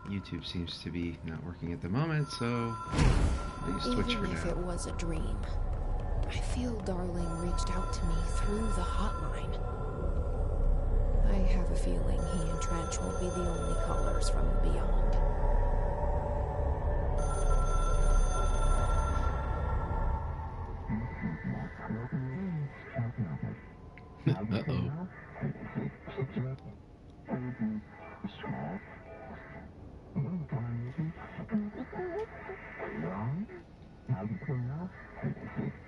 YouTube seems to be not working at the moment, so I'll switch for Even if now. it was a dream, I feel Darling reached out to me through the hotline. I have a feeling he and Trench won't be the only callers from the beyond. Uh-oh.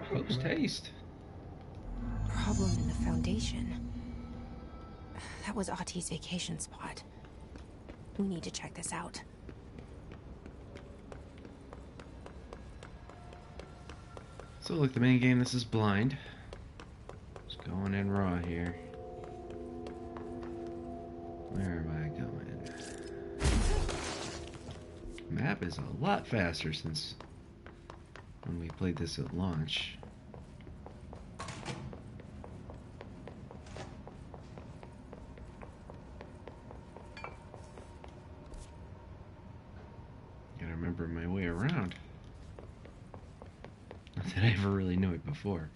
Post haste. Problem in the foundation. That was Ahti's vacation spot. We need to check this out. So like the main game, this is blind. Just going in raw here. Where am I going? Map is a lot faster since when we played this at launch. Gotta remember my way around. Not that I ever really knew it before.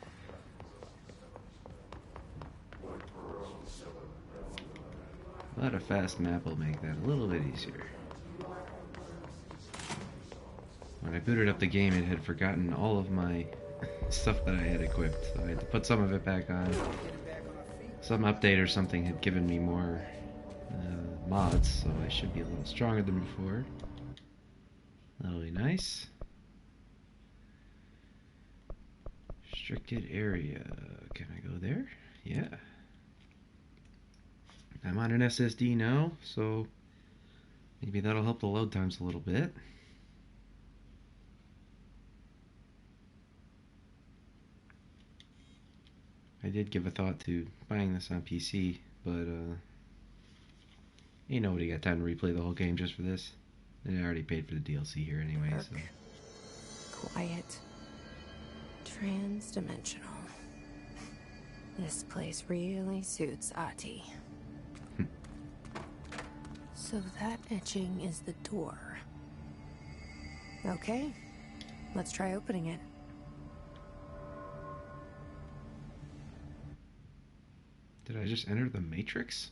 But a fast map will make that a little bit easier. When I booted up the game, it had forgotten all of my stuff that I had equipped, so I had to put some of it back on. Some update or something had given me more mods, so I should be a little stronger than before. That'll be nice. Restricted area. Can I go there? Yeah. I'm on an SSD now, so maybe that'll help the load times a little bit. I did give a thought to buying this on PC, but ain't nobody got time to replay the whole game just for this. And I already paid for the DLC here anyway, so. Quiet. Trans-dimensional. This place really suits Ahti. So that etching is the door. Okay, let's try opening it. Did I just enter the Matrix?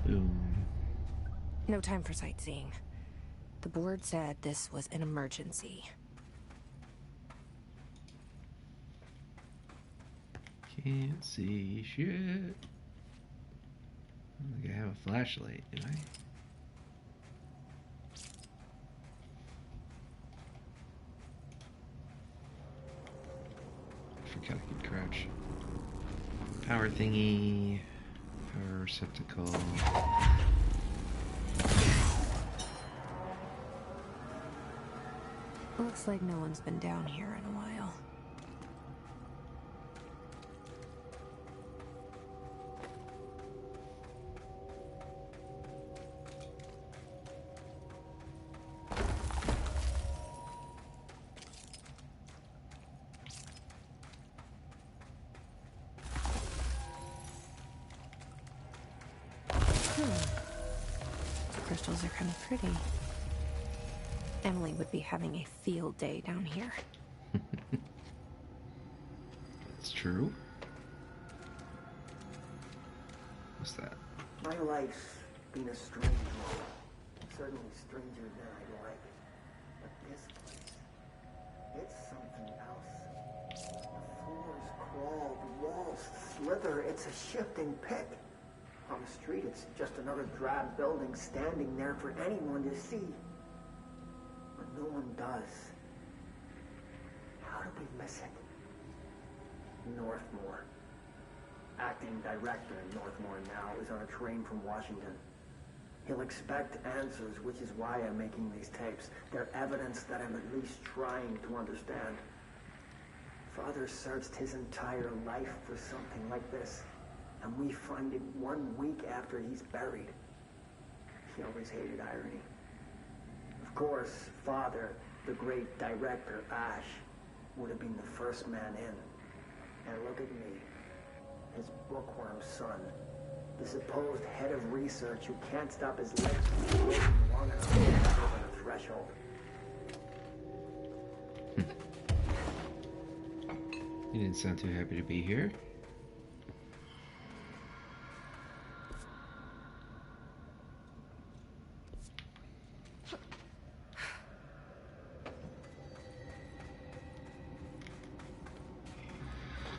Boom. No time for sightseeing. The board said this was an emergency. Can't see shit. I don't think I have a flashlight, do I? Forgot I could crouch. Power thingy. Power receptacle. Looks like no one's been down here in a while. The crystals are kind of pretty. Emily would be having a field day down here. It's true. What's that? My life's been a strange one. Certainly stranger than I like. But this place, it's something else. The floors crawl, the walls slither. It's a shifting pit. On the street, it's just another drab building standing there for anyone to see. But no one does. How do we miss it? Northmore. Acting director in Northmore now is on a train from Washington. He'll expect answers, which is why I'm making these tapes. They're evidence that I'm at least trying to understand. Father searched his entire life for something like this, and we find it 1 week after he's buried. He always hated irony. Of course, Father, the great director, Ash, would have been the first man in. And look at me, his bookworm son, the supposed head of research who can't stop his legs from floating long enough to get over the threshold. You didn't sound too happy to be here.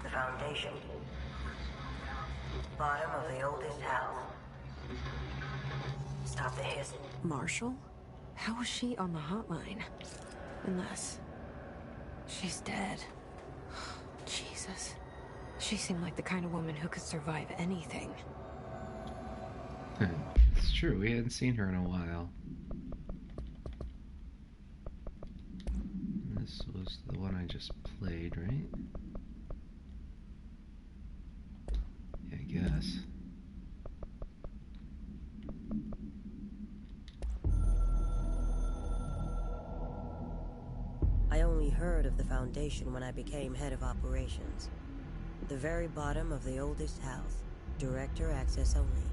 The foundation. Bottom of the oldest house. Stop the hiss. Marshall? How was she on the hotline? Unless she's dead. Jesus. She seemed like the kind of woman who could survive anything. It's true, we hadn't seen her in a while. This was the one I just played, right? Yeah, I guess. I only heard of the Foundation when I became head of operations. The very bottom of the oldest house. Director access only.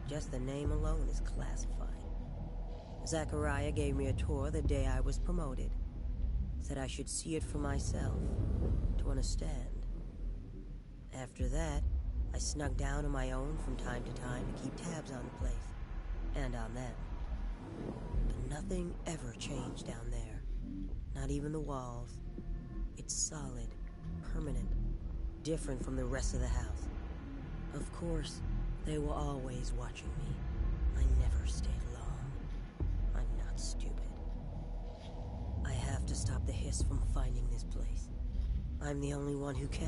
Just the name alone is classified. Zachariah gave me a tour the day I was promoted. Said I should see it for myself, to understand. After that, I snuck down on my own from time to time to keep tabs on the place. And on them. But nothing ever changed down there. Not even the walls. It's solid, permanent, different from the rest of the house. Of course, they were always watching me. I never stayed long. I'm not stupid. I have to stop the hiss from finding this place. I'm the only one who can.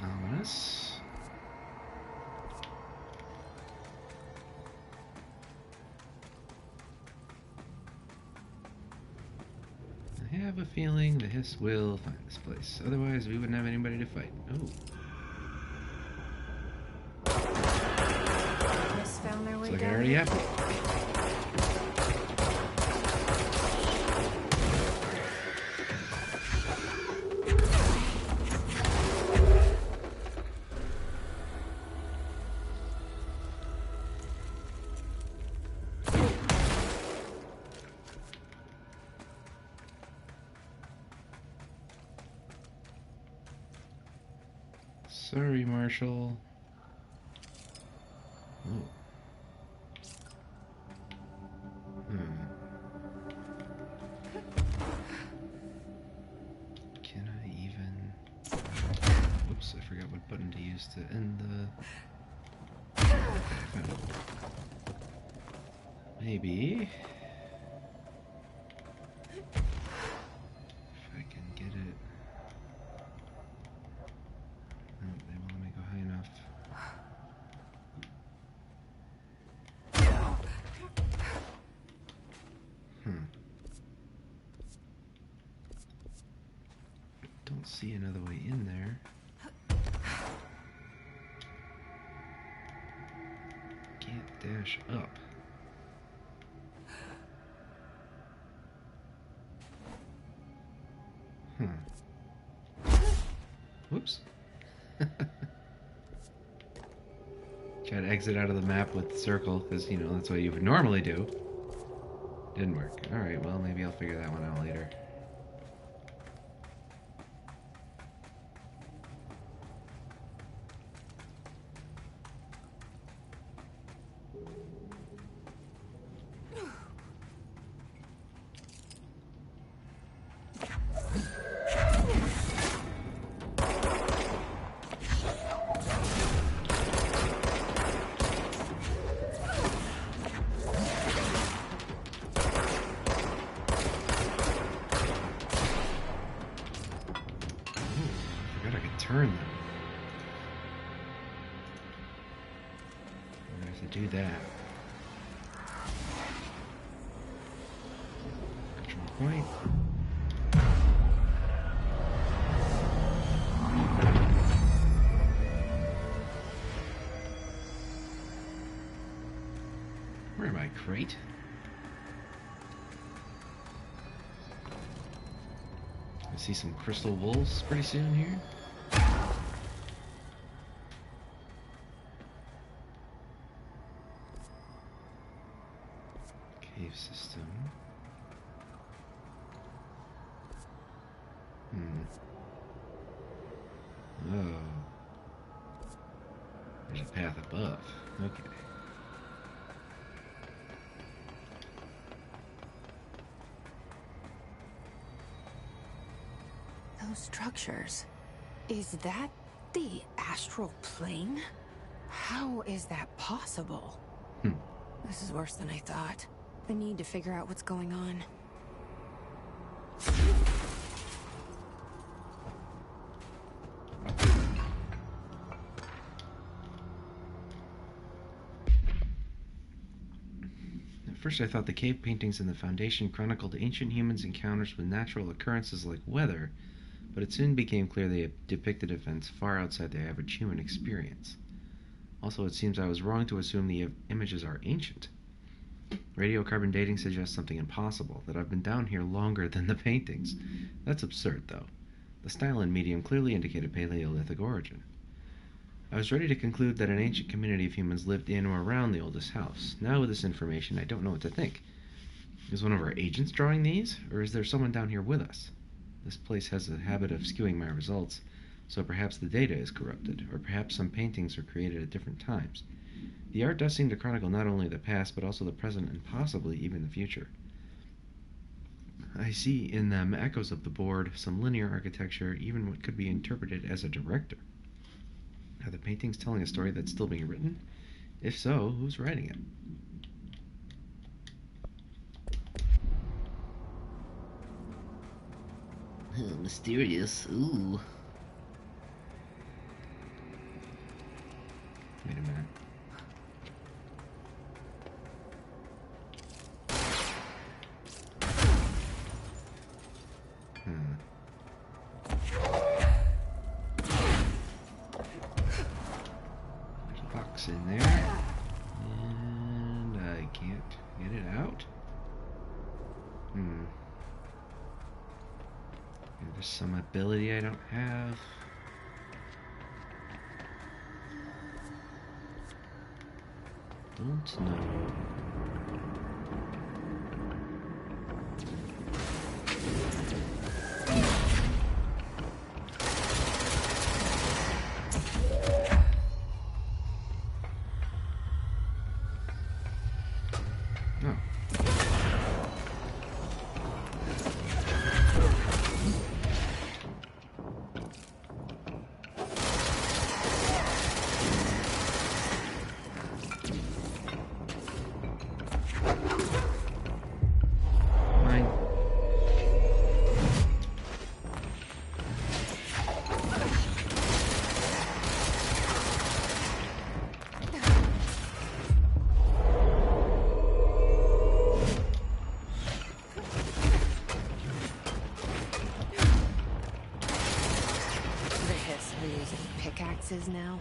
Ominous. I have a feeling the hiss will find this place. Otherwise, we wouldn't have anybody to fight. Oh. Miss found their way Looks like it down. already happened. Sorry, Marshall. Oh. Can I even... Whoops, I forgot what button to use to end the... Okay, I found it. Maybe... if I can get it... No, they won't let me go high enough. Don't see another way in there. Can't dash up. Whoops. Try to exit out of the map with the circle, because, you know, that's what you would normally do. Didn't work. Alright, well, maybe I'll figure that one out later. Turn them. I'm gonna have to do that. Control point. crate. I see some crystal wolves pretty soon here. Cave system. Oh. There's a path above. Okay. Those structures. Is that the astral plane? How is that possible? This is worse than I thought. I need to figure out what's going on. At first I thought the cave paintings in the Foundation chronicled ancient humans' encounters with natural occurrences like weather, but it soon became clear they depicted events far outside the average human experience. Also, it seems I was wrong to assume the images are ancient. Radiocarbon dating suggests something impossible, that I've been down here longer than the paintings. That's absurd, though. The style and medium clearly indicate a Paleolithic origin. I was ready to conclude that an ancient community of humans lived in or around the oldest house. Now with this information, I don't know what to think. Is one of our agents drawing these, or is there someone down here with us? This place has a habit of skewing my results, so perhaps the data is corrupted, or perhaps some paintings were created at different times. The art does seem to chronicle not only the past, but also the present and possibly even the future. I see in them echoes of the board, some linear architecture, even what could be interpreted as a director. Are the paintings telling a story that's still being written? If so, who's writing it? Mysterious. Ooh. Wait a minute. There's a box in there. And I can't get it out. There's some ability I don't have. Don't know. Now.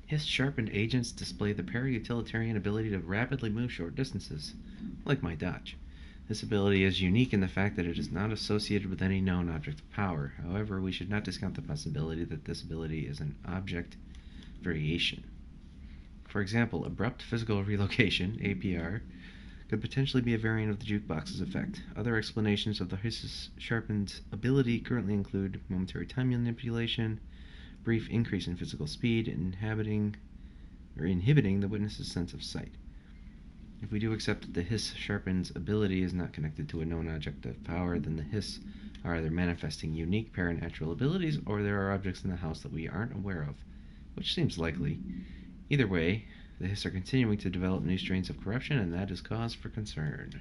His sharpened agents display the para-utilitarian ability to rapidly move short distances, like my dodge. This ability is unique in the fact that it is not associated with any known object of power. However, we should not discount the possibility that this ability is an object variation. For example, abrupt physical relocation, APR, could potentially be a variant of the jukebox's effect. Other explanations of the Hiss's sharpened ability currently include momentary time manipulation, brief increase in physical speed, inhibiting the witness's sense of sight. If we do accept that the Hiss sharpened ability is not connected to a known object of power, then the Hiss are either manifesting unique paranatural abilities, or there are objects in the house that we aren't aware of, which seems likely. Either way, the Hiss are continuing to develop new strains of corruption, and that is cause for concern.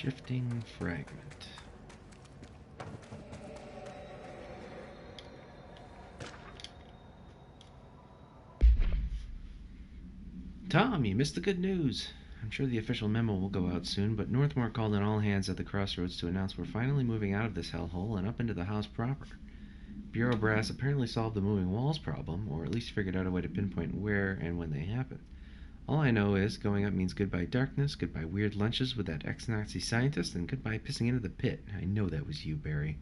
Shifting fragment. Tom, you missed the good news. I'm sure the official memo will go out soon, but Northmore called in all hands at the crossroads to announce we're finally moving out of this hellhole and up into the house proper. Bureau brass apparently solved the moving walls problem, or at least figured out a way to pinpoint where and when they happen. All I know is going up means goodbye darkness, goodbye weird lunches with that ex-Nazi scientist, and goodbye pissing into the pit. I know that was you, Barry.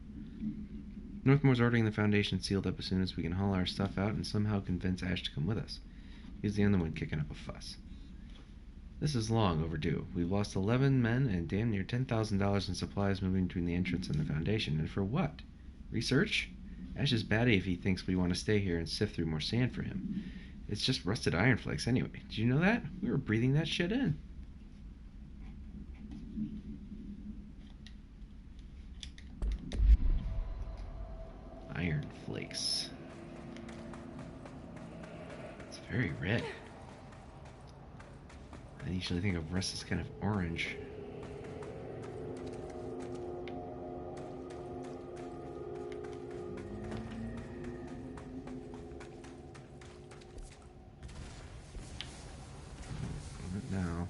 Northmore's ordering the Foundation sealed up as soon as we can haul our stuff out and somehow convince Ash to come with us. He's the only one kicking up a fuss. This is long overdue. We've lost 11 men and damn near $10,000 in supplies moving between the entrance and the Foundation. And for what? Research? Ash is batty if he thinks we want to stay here and sift through more sand for him. It's just rusted iron flakes anyway. Did you know that? We were breathing that shit in. Iron flakes. It's very red. I usually think of rust as kind of orange. What now?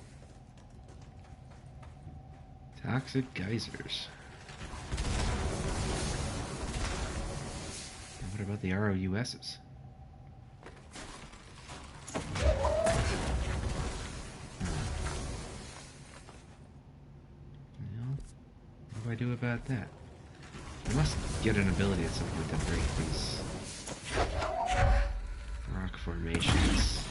Toxic geysers. And what about the ROUSs? What do I do about that? I must get an ability at some point to break these rock formations.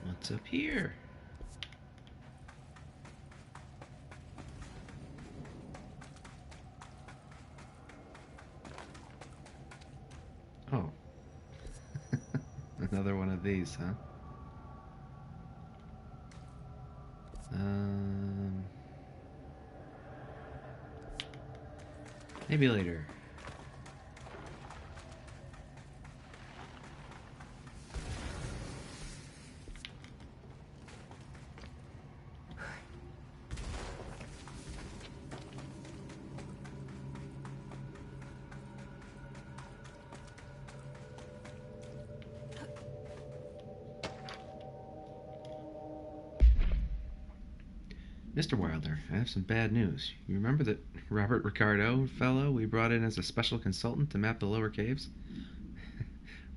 What's up here? Oh. Another one of these, huh? Maybe later. Mr. Wilder, I have some bad news. You remember that Robert Ricardo fellow we brought in as a special consultant to map the lower caves?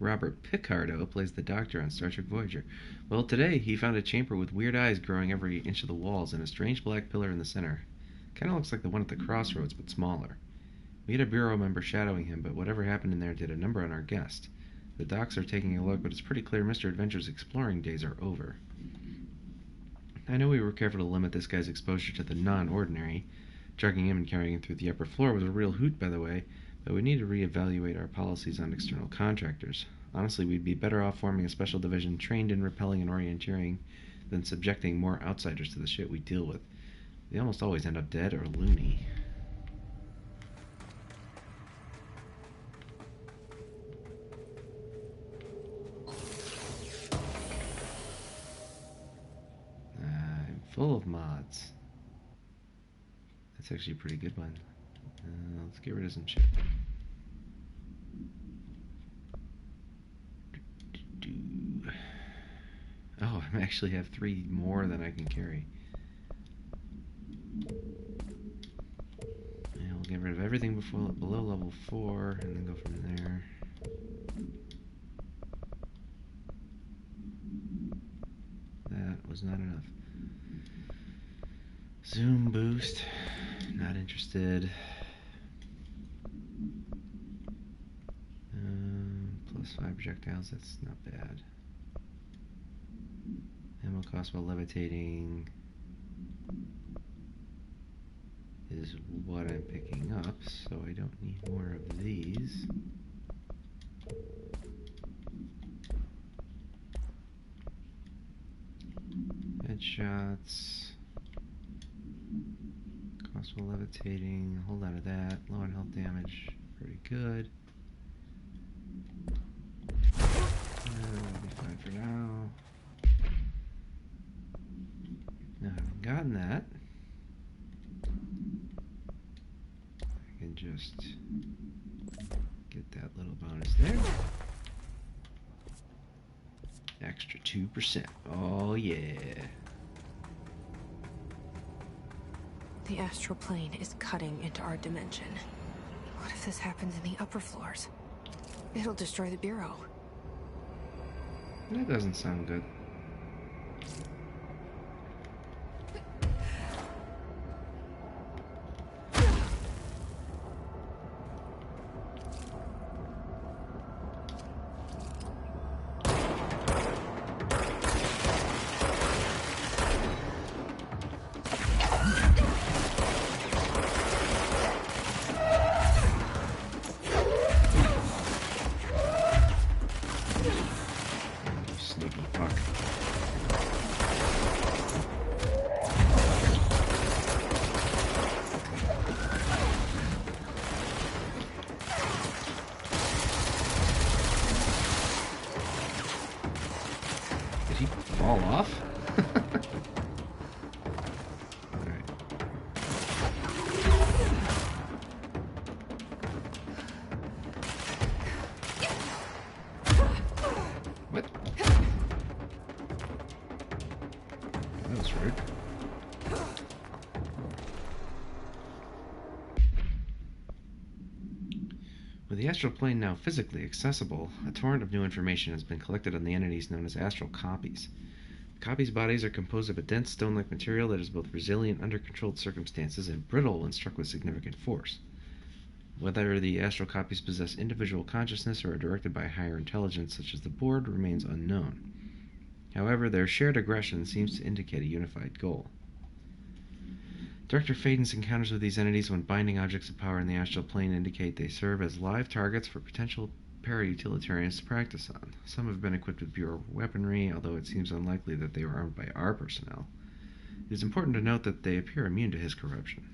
Robert Picardo plays the Doctor on Star Trek Voyager. Well, today he found a chamber with weird eyes growing every inch of the walls and a strange black pillar in the center. Kinda looks like the one at the crossroads, but smaller. We had a Bureau member shadowing him, but whatever happened in there did a number on our guest. The docs are taking a look, but it's pretty clear Mr. Adventure's exploring days are over. I know we were careful to limit this guy's exposure to the non-ordinary. Drugging him and carrying him through the upper floor was a real hoot, by the way, but we need to reevaluate our policies on external contractors. Honestly, we'd be better off forming a special division trained in repelling and orienteering than subjecting more outsiders to the shit we deal with. They almost always end up dead or loony. Full of mods. That's actually a pretty good one. Let's get rid of some shit. Oh, I actually have 3 more than I can carry. And we'll get rid of everything below level 4 and then go from there. That was not enough. Zoom boost, not interested. Plus 5 projectiles, that's not bad. Ammo cost while levitating is what I'm picking up, so I don't need more of these. shots. Cost while levitating. A whole lot of that. Low on health damage. Pretty good. That'll be fine for now. Now, having gotten that, I can just get that little bonus there. Extra 2%. Oh, yeah. The astral plane is cutting into our dimension. What if this happens in the upper floors? It'll destroy the bureau. That doesn't sound good. Sneaky fuck. Did he fall off? Alright. What? That was rude. With the astral plane now physically accessible, a torrent of new information has been collected on the entities known as astral copies. The copies' bodies are composed of a dense stone-like material that is both resilient under controlled circumstances and brittle when struck with significant force. Whether the astral copies possess individual consciousness or are directed by a higher intelligence, such as the board, remains unknown. However, their shared aggression seems to indicate a unified goal. Director Faden's encounters with these entities when binding objects of power in the astral plane indicate they serve as live targets for potential para-utilitarians to practice on. Some have been equipped with Bureau weaponry, although it seems unlikely that they were armed by our personnel. It is important to note that they appear immune to his corruption.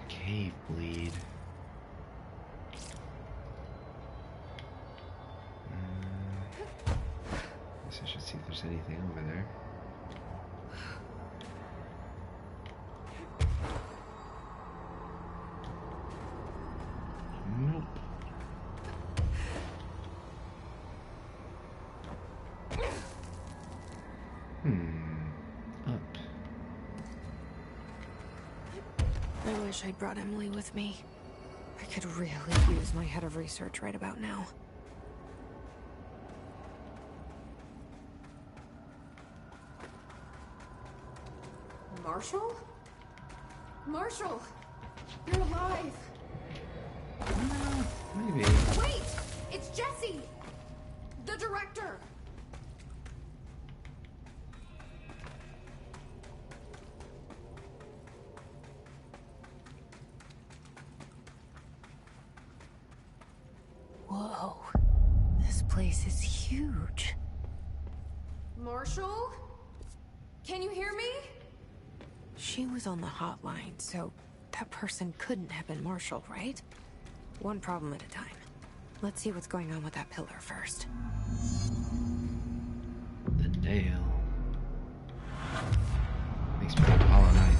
Cave bleed. Guess I should see if there's anything over there. Nope. Up. I wish I'd brought Emily with me. I could really use my head of research right about now. Marshall? Marshall! You're alive! Maybe. Wait! It's Jesse! The director! Whoa. This place is huge. Marshall? Can you hear me? She was on the hotline, so that person couldn't have been Marshall, right? One problem at a time. Let's see what's going on with that pillar first. The nail. Makes me think of Hollow Knight.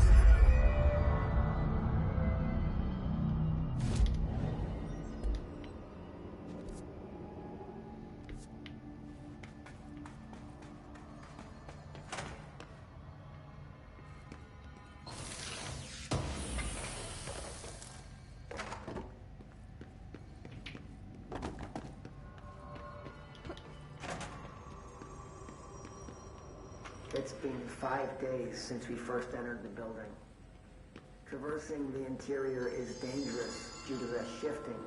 It's been 5 days since we first entered the building. Traversing the interior is dangerous due to the shifting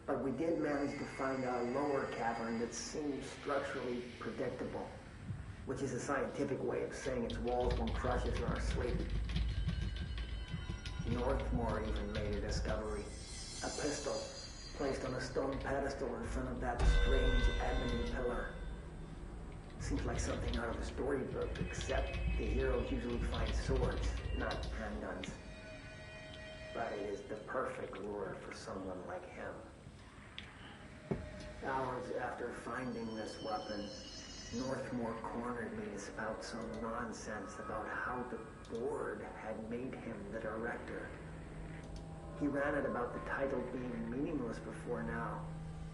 But we did manage to find a lower cavern that seemed structurally predictable, which is a scientific way of saying its walls won't crush us in our sleep. Northmore even made a discovery. A pistol placed on a stone pedestal in front of that strange ebony pillar. Seems like something out of a storybook, except the heroes usually find swords, not handguns. But it is the perfect lure for someone like him. Hours after finding this weapon, Northmore cornered me to spout some nonsense about how the board had made him the director. He ranted about the title being meaningless before now,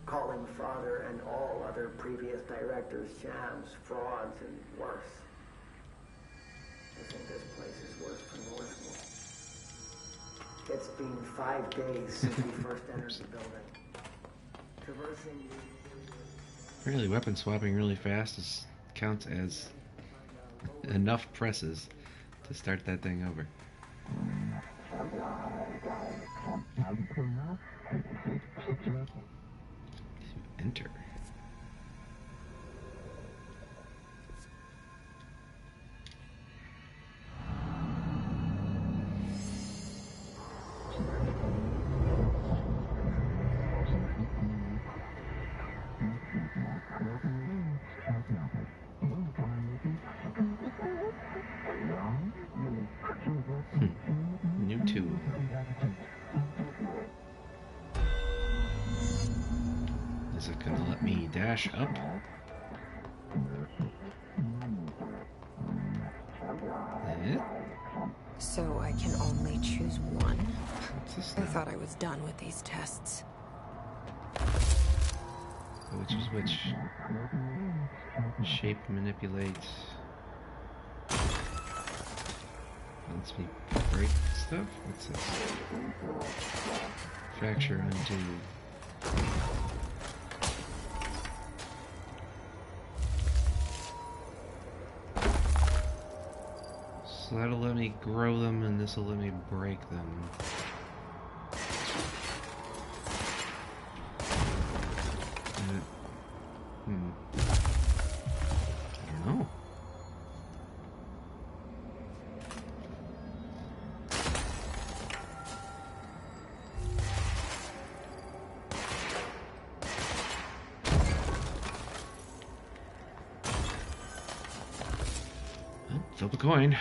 calling Father and all other previous directors shams, frauds, and worse. I think this place is worse for Northmore. It's been 5 days since we first entered the building. Traversing Apparently weapon swapping really fast counts as enough presses to start that thing over. To enter. New tool. Is it gonna let me dash up? So I can only choose one? What's this I now? thought I was done with these tests. Which is which? Shape manipulate. Lets me break stuff? What's this? Fracture undo. So that'll let me grow them, and this will let me break them. I don't know. Well, flip a coin.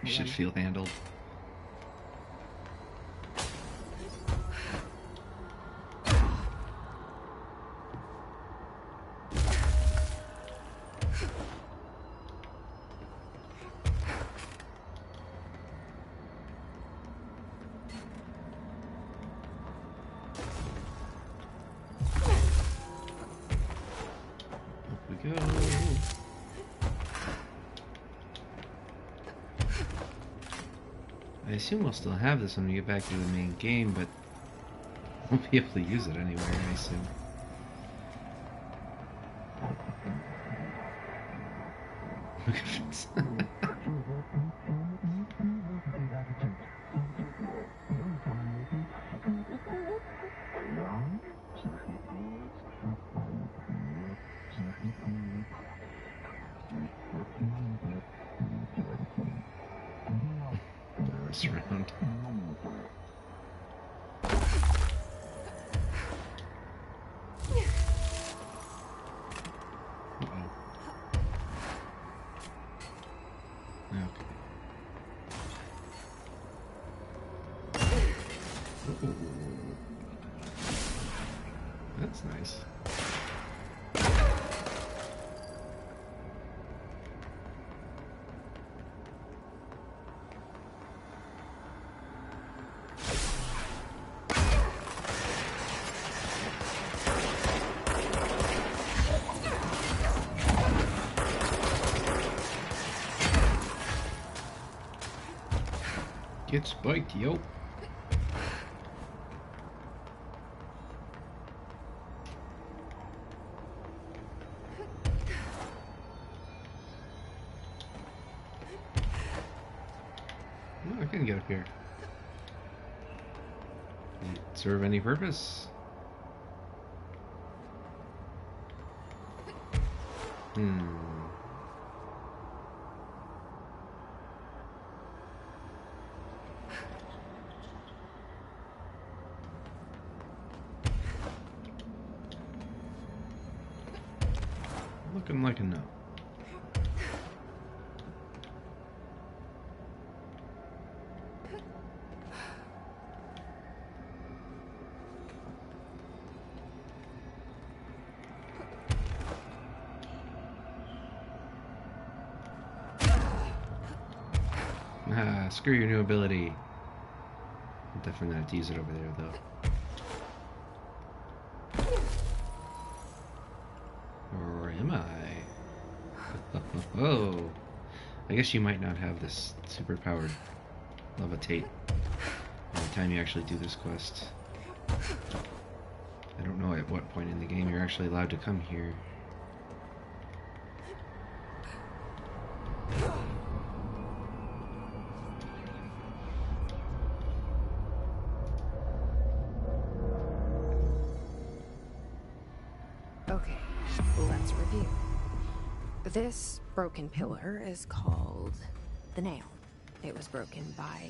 You should feel handled. Up we go. I assume we'll still have this when we get back to the main game, but we'll be able to use it anywhere, I assume. Look at this. This round. Uh-oh. Okay. Ooh. That's nice. Get spiked, yo. Oh, I can get up here. Does it serve any purpose? Looking like a no. Ah, screw your new ability. I'm definitely not to use it over there, though. Or am I? Oh, I guess you might not have this superpowered levitate by the time you actually do this quest. I don't know at what point in the game you're actually allowed to come here. Okay, let's review. This broken pillar is called the Nail. It was broken by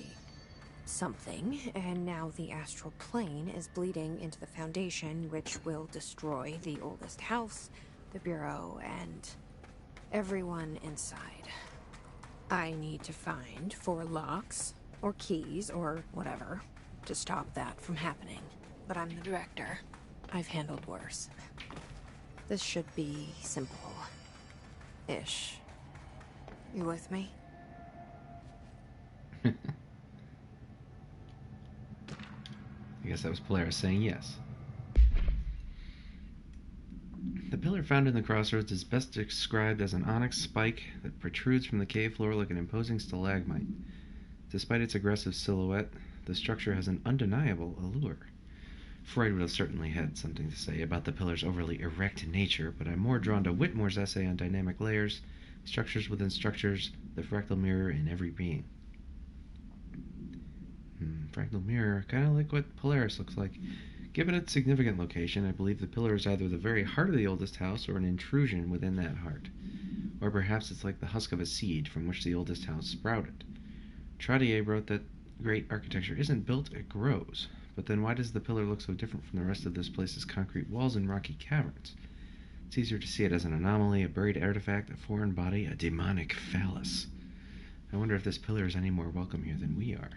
something, and now the astral plane is bleeding into the foundation, which will destroy the oldest house, the bureau, and everyone inside. I need to find 4 locks, or keys, or whatever, to stop that from happening. But I'm the director. I've handled worse. This should be simple-ish. You with me? I guess that was Polaris saying yes. The pillar found in the crossroads is best described as an onyx spike that protrudes from the cave floor like an imposing stalagmite. Despite its aggressive silhouette, the structure has an undeniable allure. Freud would have certainly had something to say about the pillar's overly erect nature, but I'm more drawn to Whitmore's essay on dynamic layers, structures within structures, the fractal mirror in every being. Fractal mirror, kind of like what Polaris looks like. Given its significant location, I believe the pillar is either the very heart of the oldest house or an intrusion within that heart. Or perhaps it's like the husk of a seed from which the oldest house sprouted. Trottier wrote that great architecture isn't built, it grows. But then why does the pillar look so different from the rest of this place's concrete walls and rocky caverns? It's easier to see it as an anomaly, a buried artifact, a foreign body, a demonic phallus. I wonder if this pillar is any more welcome here than we are.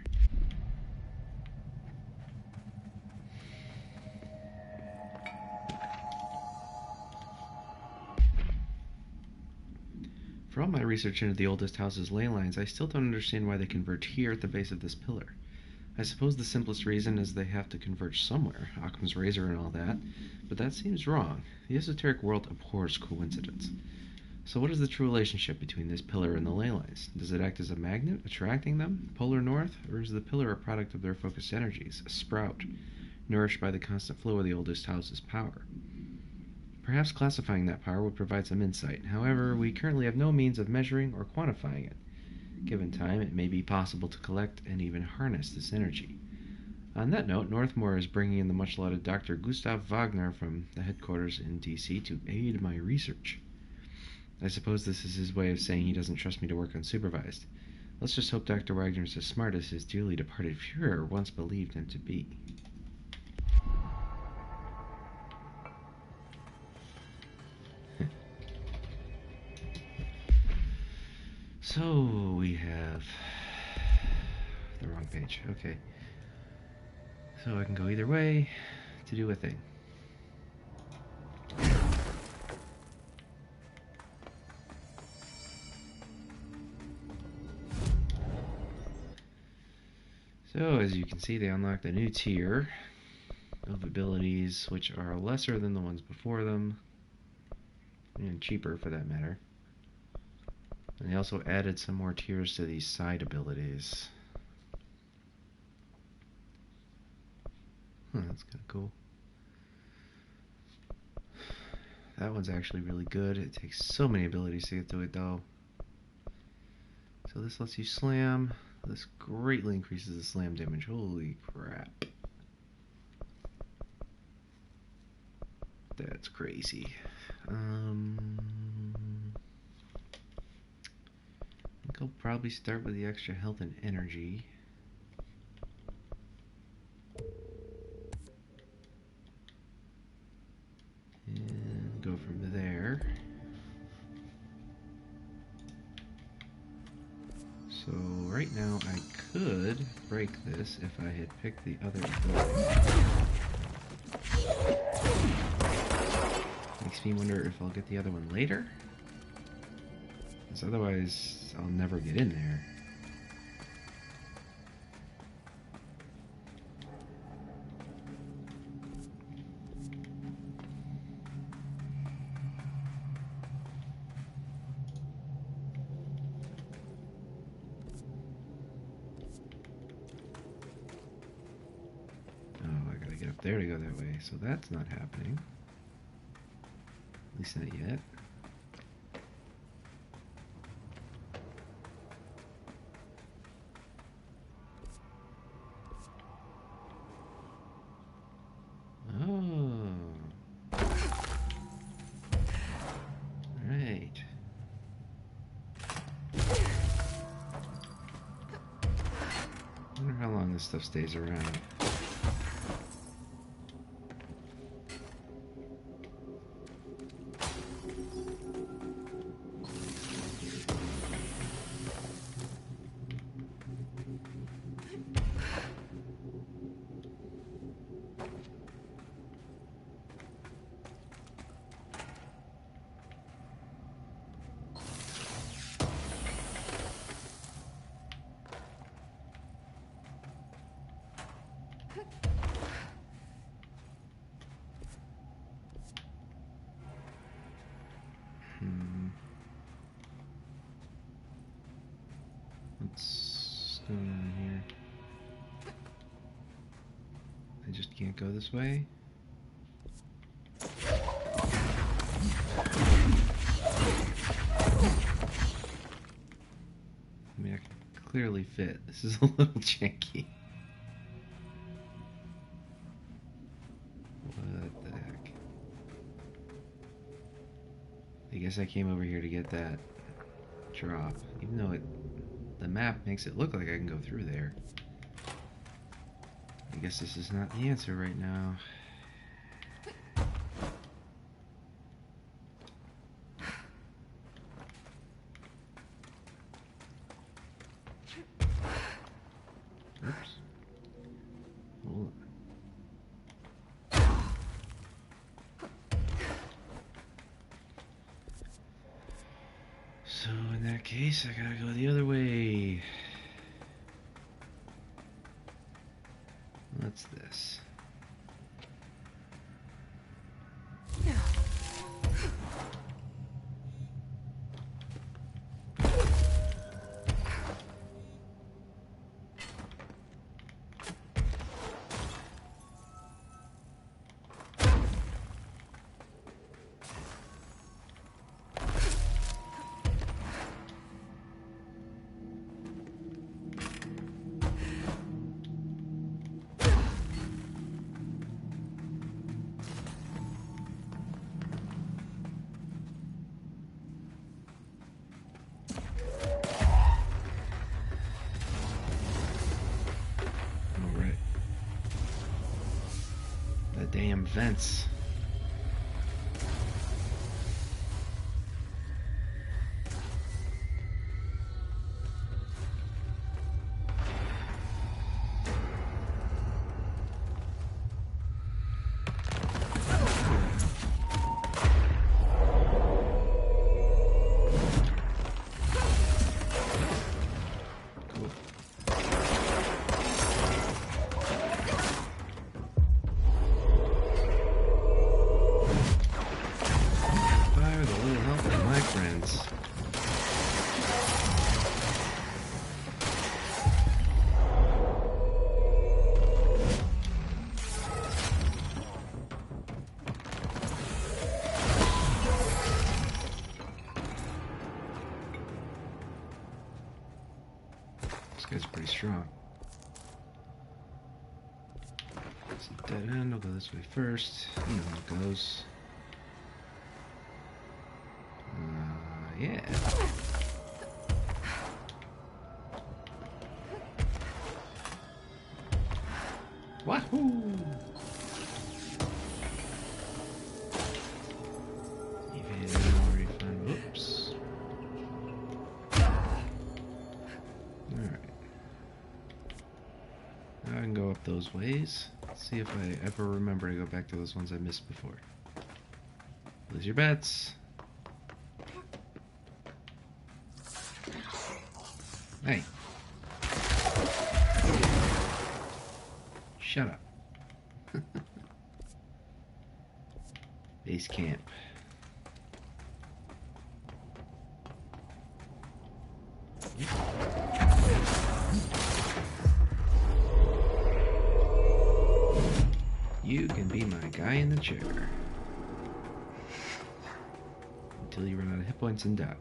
For all my research into the oldest house's ley lines, I still don't understand why they converge here at the base of this pillar. I suppose the simplest reason is they have to converge somewhere, Occam's razor and all that, but that seems wrong. The esoteric world abhors coincidence. So what is the true relationship between this pillar and the ley lines? Does it act as a magnet, attracting them, polar north, or is the pillar a product of their focused energies, a sprout, nourished by the constant flow of the oldest house's power? Perhaps classifying that power would provide some insight. However, we currently have no means of measuring or quantifying it. Given time, it may be possible to collect and even harness this energy. On that note, Northmore is bringing in the much-lauded Dr. Gustav Wagner from the headquarters in D.C. to aid my research. I suppose this is his way of saying he doesn't trust me to work unsupervised. Let's just hope Dr. Wagner is as smart as his dearly departed Fuhrer once believed him to be. So we have the wrong page. Okay. So I can go either way to do a thing. So as you can see, they unlocked a new tier of abilities which are lesser than the ones before them, and cheaper for that matter. And they also added some more tiers to these side abilities. Huh, that's kind of cool. That one's actually really good. It takes so many abilities to get to it, though. So this lets you slam. This greatly increases the slam damage. Holy crap. That's crazy. I think I'll probably start with the extra health and energy. And go from there. So right now I could break this if I had picked the other ability. Makes me wonder if I'll get the other one later. Because otherwise I'll never get in there. Get up there to go that way, so that's not happening. At least not yet. Oh. Right. I wonder how long this stuff stays around. What's going on here? I just can't go this way? I mean, I can clearly fit. This is a little janky. What the heck? I guess I came over here to get that drop, even though the map makes it look like I can go through there. I guess this is not the answer right now. Oops. Hold on. So in that case, I gotta go the other way. What's this? Damn vents. guy's pretty strong. It's a dead end. I'll go this way first. You know how it goes. Yeah. Wahoo! Oops. Alright. Now I can go up those ways. Let's see if I ever remember to go back to those ones I missed before. Lose your bets. Hey. Shut up. Base camp. You can be my guy in the chair. Until you run out of hit points and die.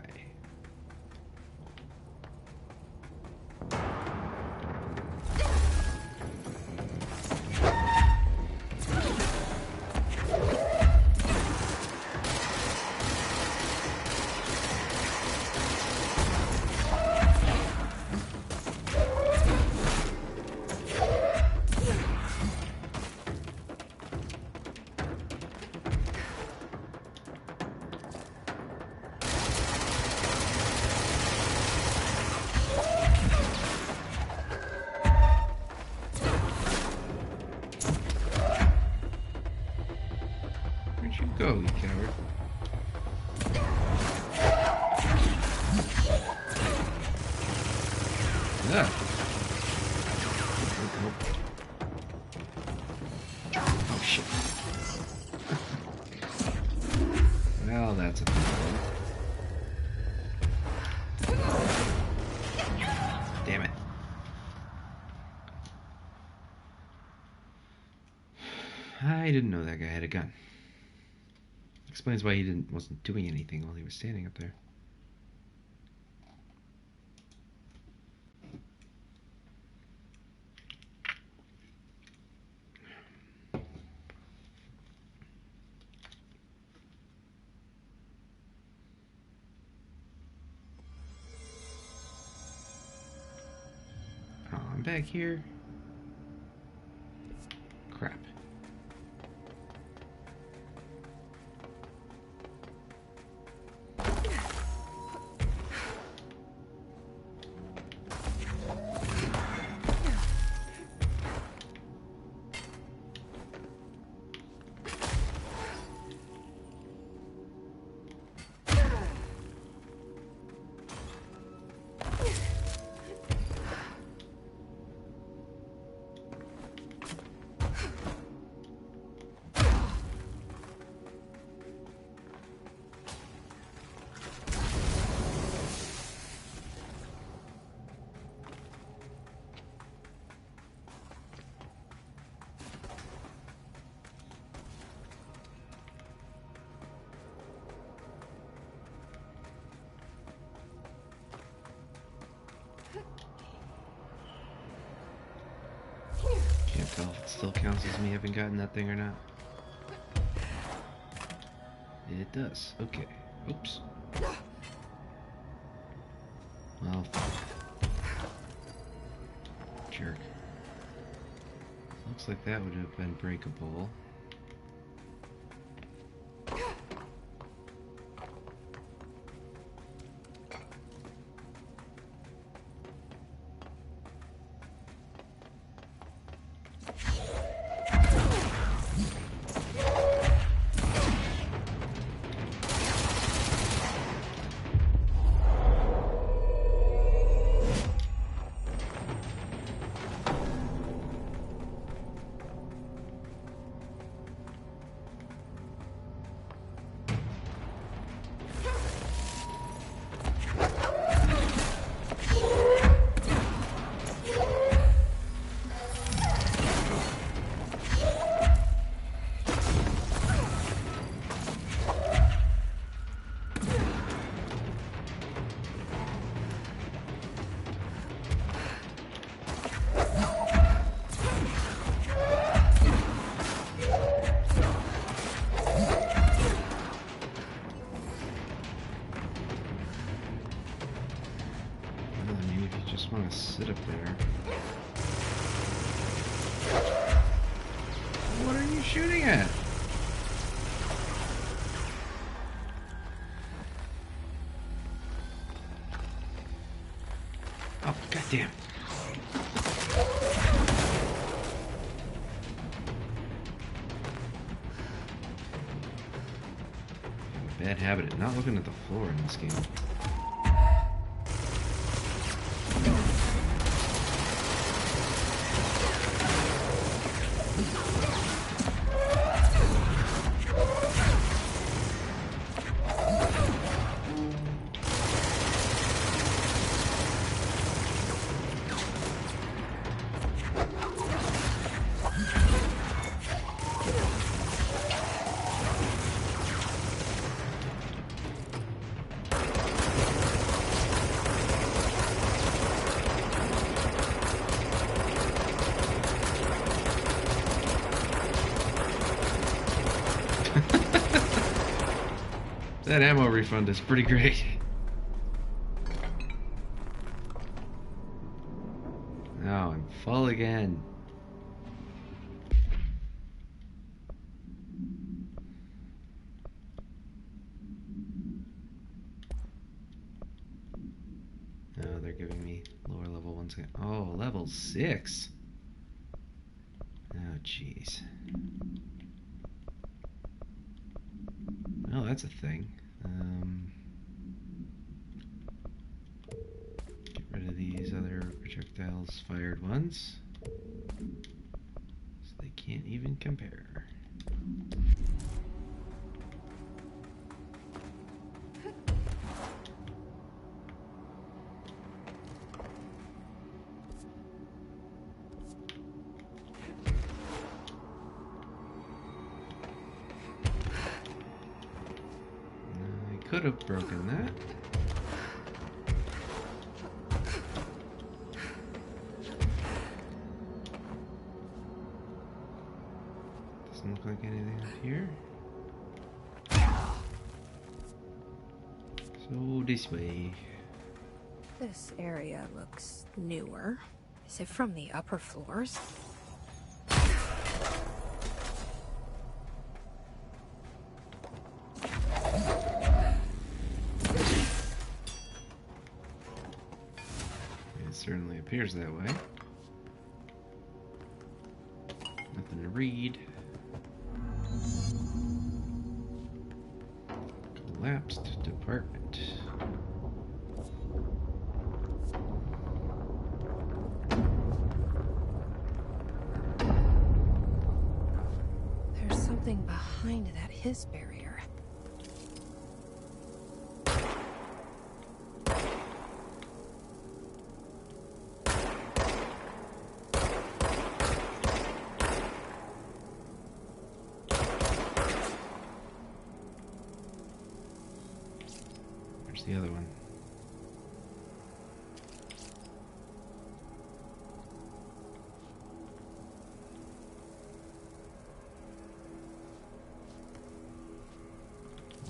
Where'd you go, you coward? Ah. Oh shit. Well, that's a problem. Damn it. I didn't know that guy had a gun. Explains why he wasn't doing anything while he was standing up there. Oh, I'm back here. Crap. Can't tell if it still counts as me having gotten that thing or not. It does. Okay. Oops. Well, jerk. Looks like that would have been breakable. if you just want to sit up there. What are you shooting at? Oh, goddamn. Bad habit of not looking at the floor in this game. That ammo refund is pretty great. Now I'm full again. Oh, they're giving me lower level ones. Oh, level 6. Oh, jeez. Oh, that's a thing. Get rid of these other projectiles fired ones, so they can't even compare. Could have broken that. Doesn't look like anything up here. So this way. This area looks newer. Is it from the upper floors? Certainly appears that way. Nothing to read. Collapsed department. There's something behind that his barrier. The other one.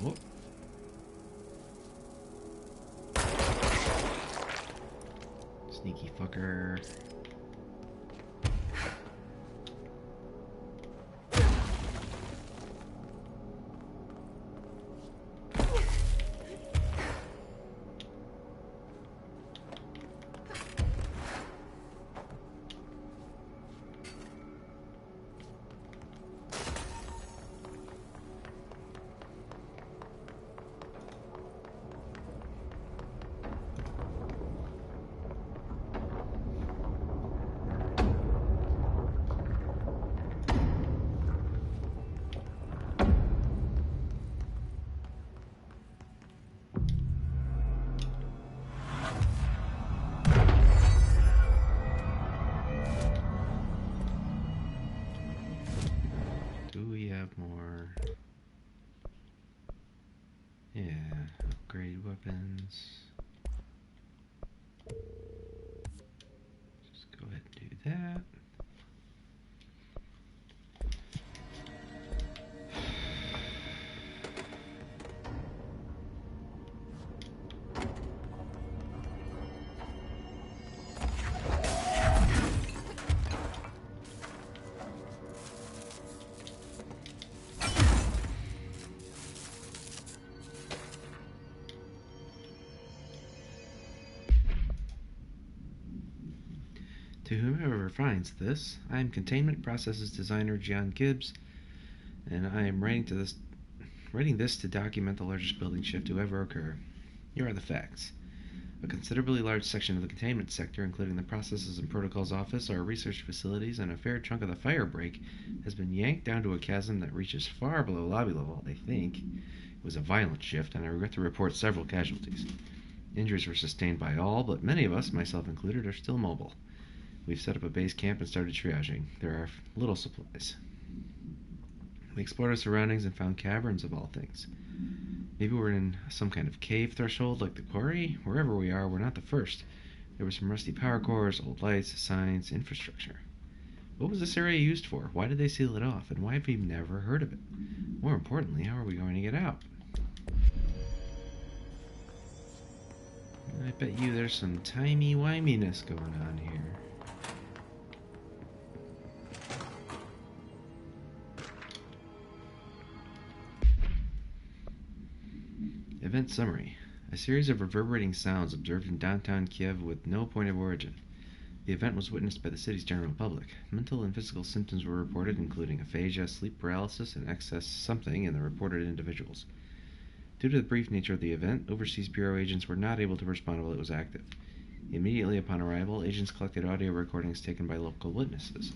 Oh. Sneaky fucker. To whomever finds this, I am Containment Processes Designer John Gibbs, and I am writing this to document the largest building shift to ever occur. Here are the facts. A considerably large section of the containment sector, including the Processes and Protocols Office, our research facilities, and a fair chunk of the fire break, has been yanked down to a chasm that reaches far below lobby level, I think. It was a violent shift, and I regret to report several casualties. Injuries were sustained by all, but many of us, myself included, are still mobile. We've set up a base camp and started triaging. There are little supplies. We explored our surroundings and found caverns of all things. Maybe we're in some kind of cave threshold like the quarry. Wherever we are, we're not the first. There were some rusty power cores, old lights, signs, infrastructure. What was this area used for? Why did they seal it off? And why have we never heard of it? More importantly, how are we going to get out? I bet you there's some timey-wiminess going on here. Event summary. A series of reverberating sounds observed in downtown Kiev with no point of origin. The event was witnessed by the city's general public. Mental and physical symptoms were reported, including aphasia, sleep paralysis, and excess something in the reported individuals. Due to the brief nature of the event, Overseas Bureau agents were not able to respond while it was active. Immediately upon arrival, agents collected audio recordings taken by local witnesses.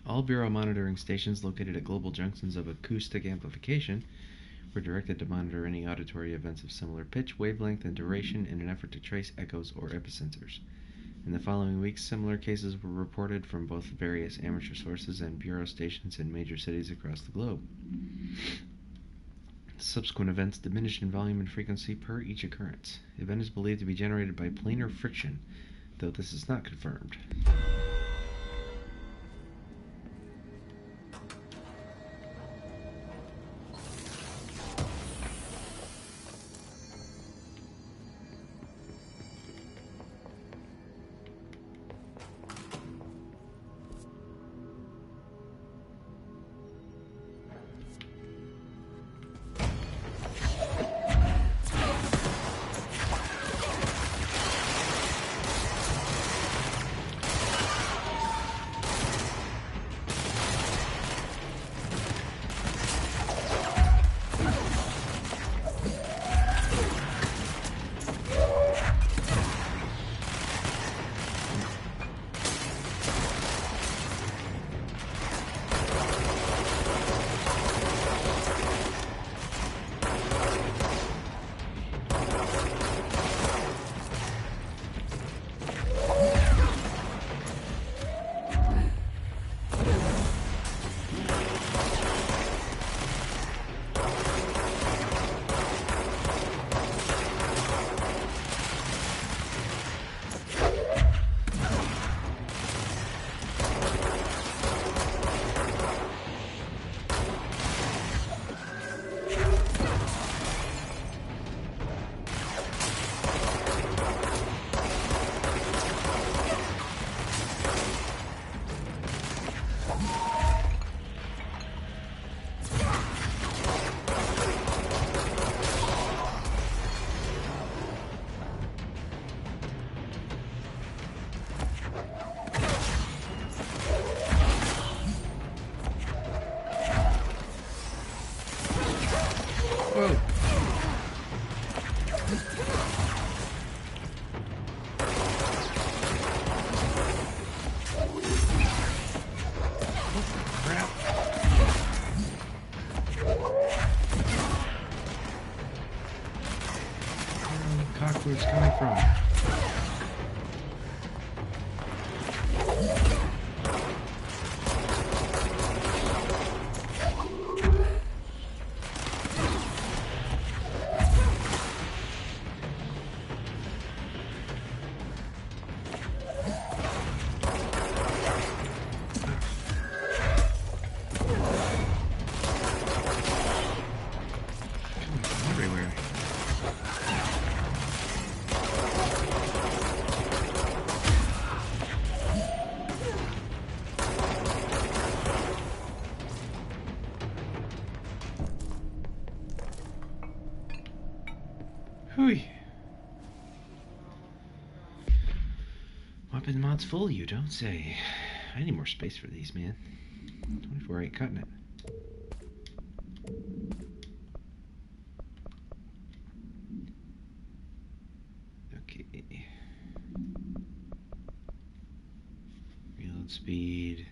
All Bureau monitoring stations located at global junctions of acoustic amplification were directed to monitor any auditory events of similar pitch, wavelength, and duration in an effort to trace echoes or epicenters. In the following weeks, similar cases were reported from both various amateur sources and Bureau stations in major cities across the globe. Subsequent events diminished in volume and frequency per each occurrence. The event is believed to be generated by planar friction, though this is not confirmed. Where it's coming from. weapon mod's full, you don't say. I need more space for these, man. 24 ain't cutting it. Okay. Reload speed.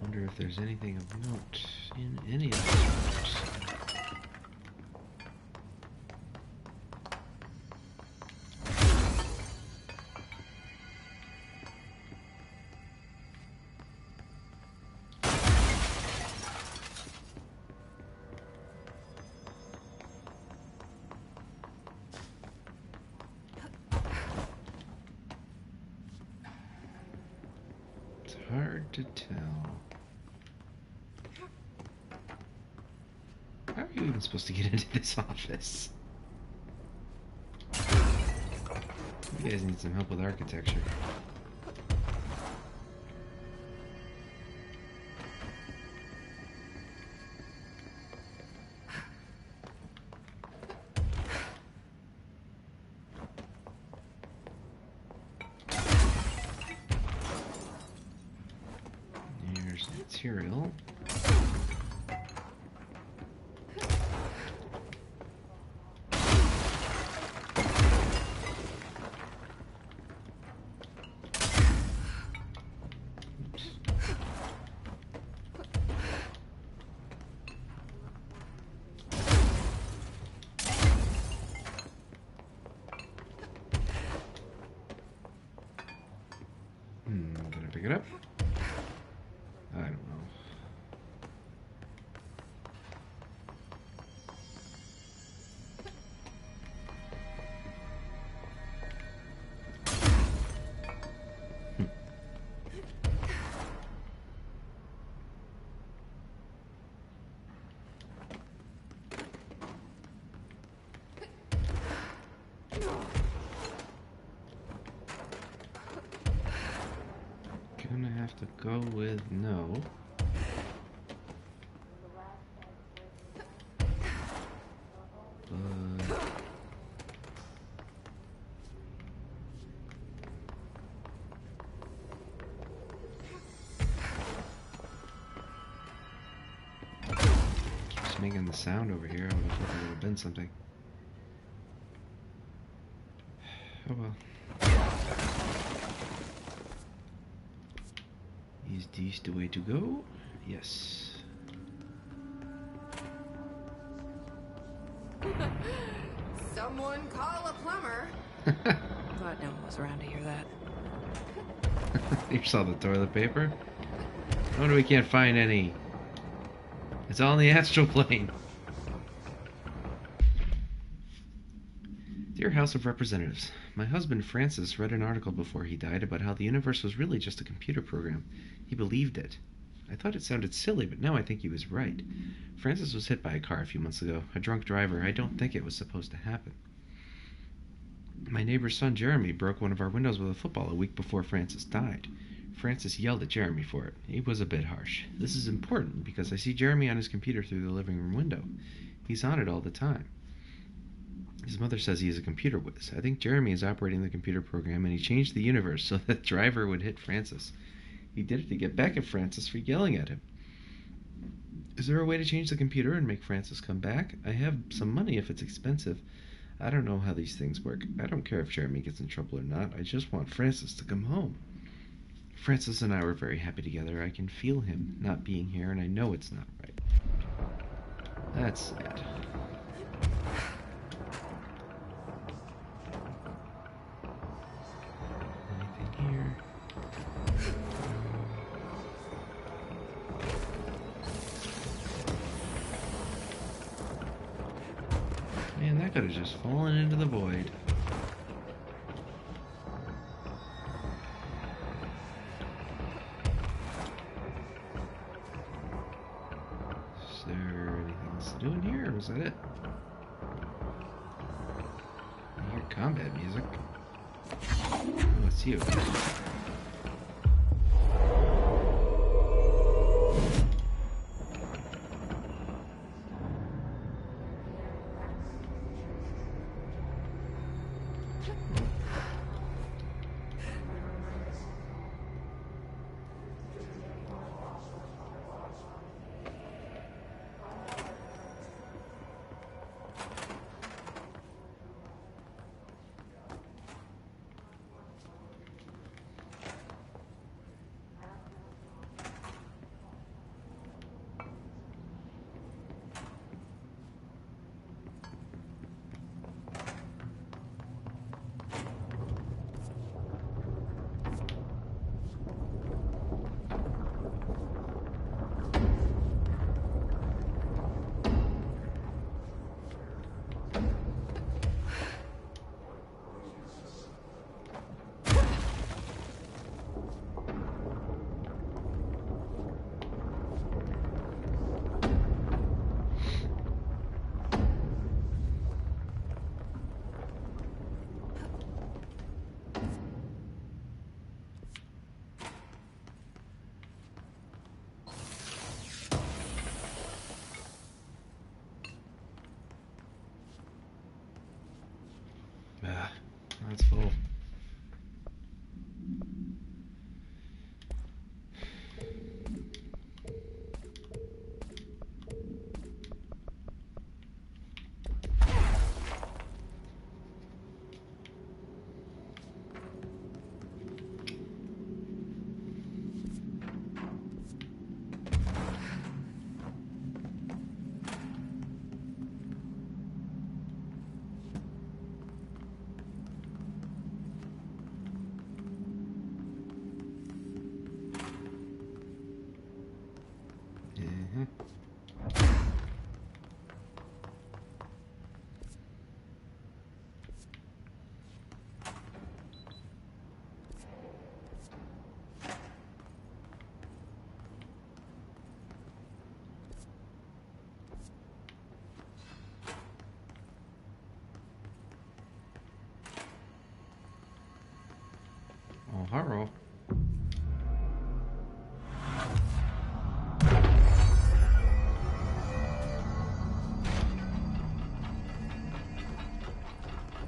Wonder if there's anything of note in any of these rooms. It's hard to tell. How are you even supposed to get into this office? You guys need some help with architecture. There's material. Can I pick it up? I don't know. Gonna have to go with no. But keeps making the sound over here. I would have thought there would have been something. Oh well. Is this the way to go? Yes. Someone call a plumber. Glad no one was around to hear that. You saw the toilet paper? No wonder we can't find any. It's all in the astral plane. Dear House of Representatives, my husband Francis read an article before he died about how the universe was really just a computer program. He believed it. I thought it sounded silly, but now I think he was right. Francis was hit by a car a few months ago. A drunk driver. I don't think it was supposed to happen. My neighbor's son Jeremy broke one of our windows with a football a week before Francis died. Francis yelled at Jeremy for it. He was a bit harsh. This is important because I see Jeremy on his computer through the living room window. He's on it all the time. His mother says he is a computer whiz. I think Jeremy is operating the computer program, and he changed the universe so that driver would hit Francis. He did it to get back at Francis for yelling at him. Is there a way to change the computer and make Francis come back? I have some money if it's expensive. I don't know how these things work. I don't care if Jeremy gets in trouble or not. I just want Francis to come home. Francis and I were very happy together. I can feel him not being here, and I know it's not right. That's sad. Anything here? Man, that could have just fallen into the void. Is there anything else to do in here, or was that it? Combat music. Oh, it's you. Ah, that's full. Oh, hello.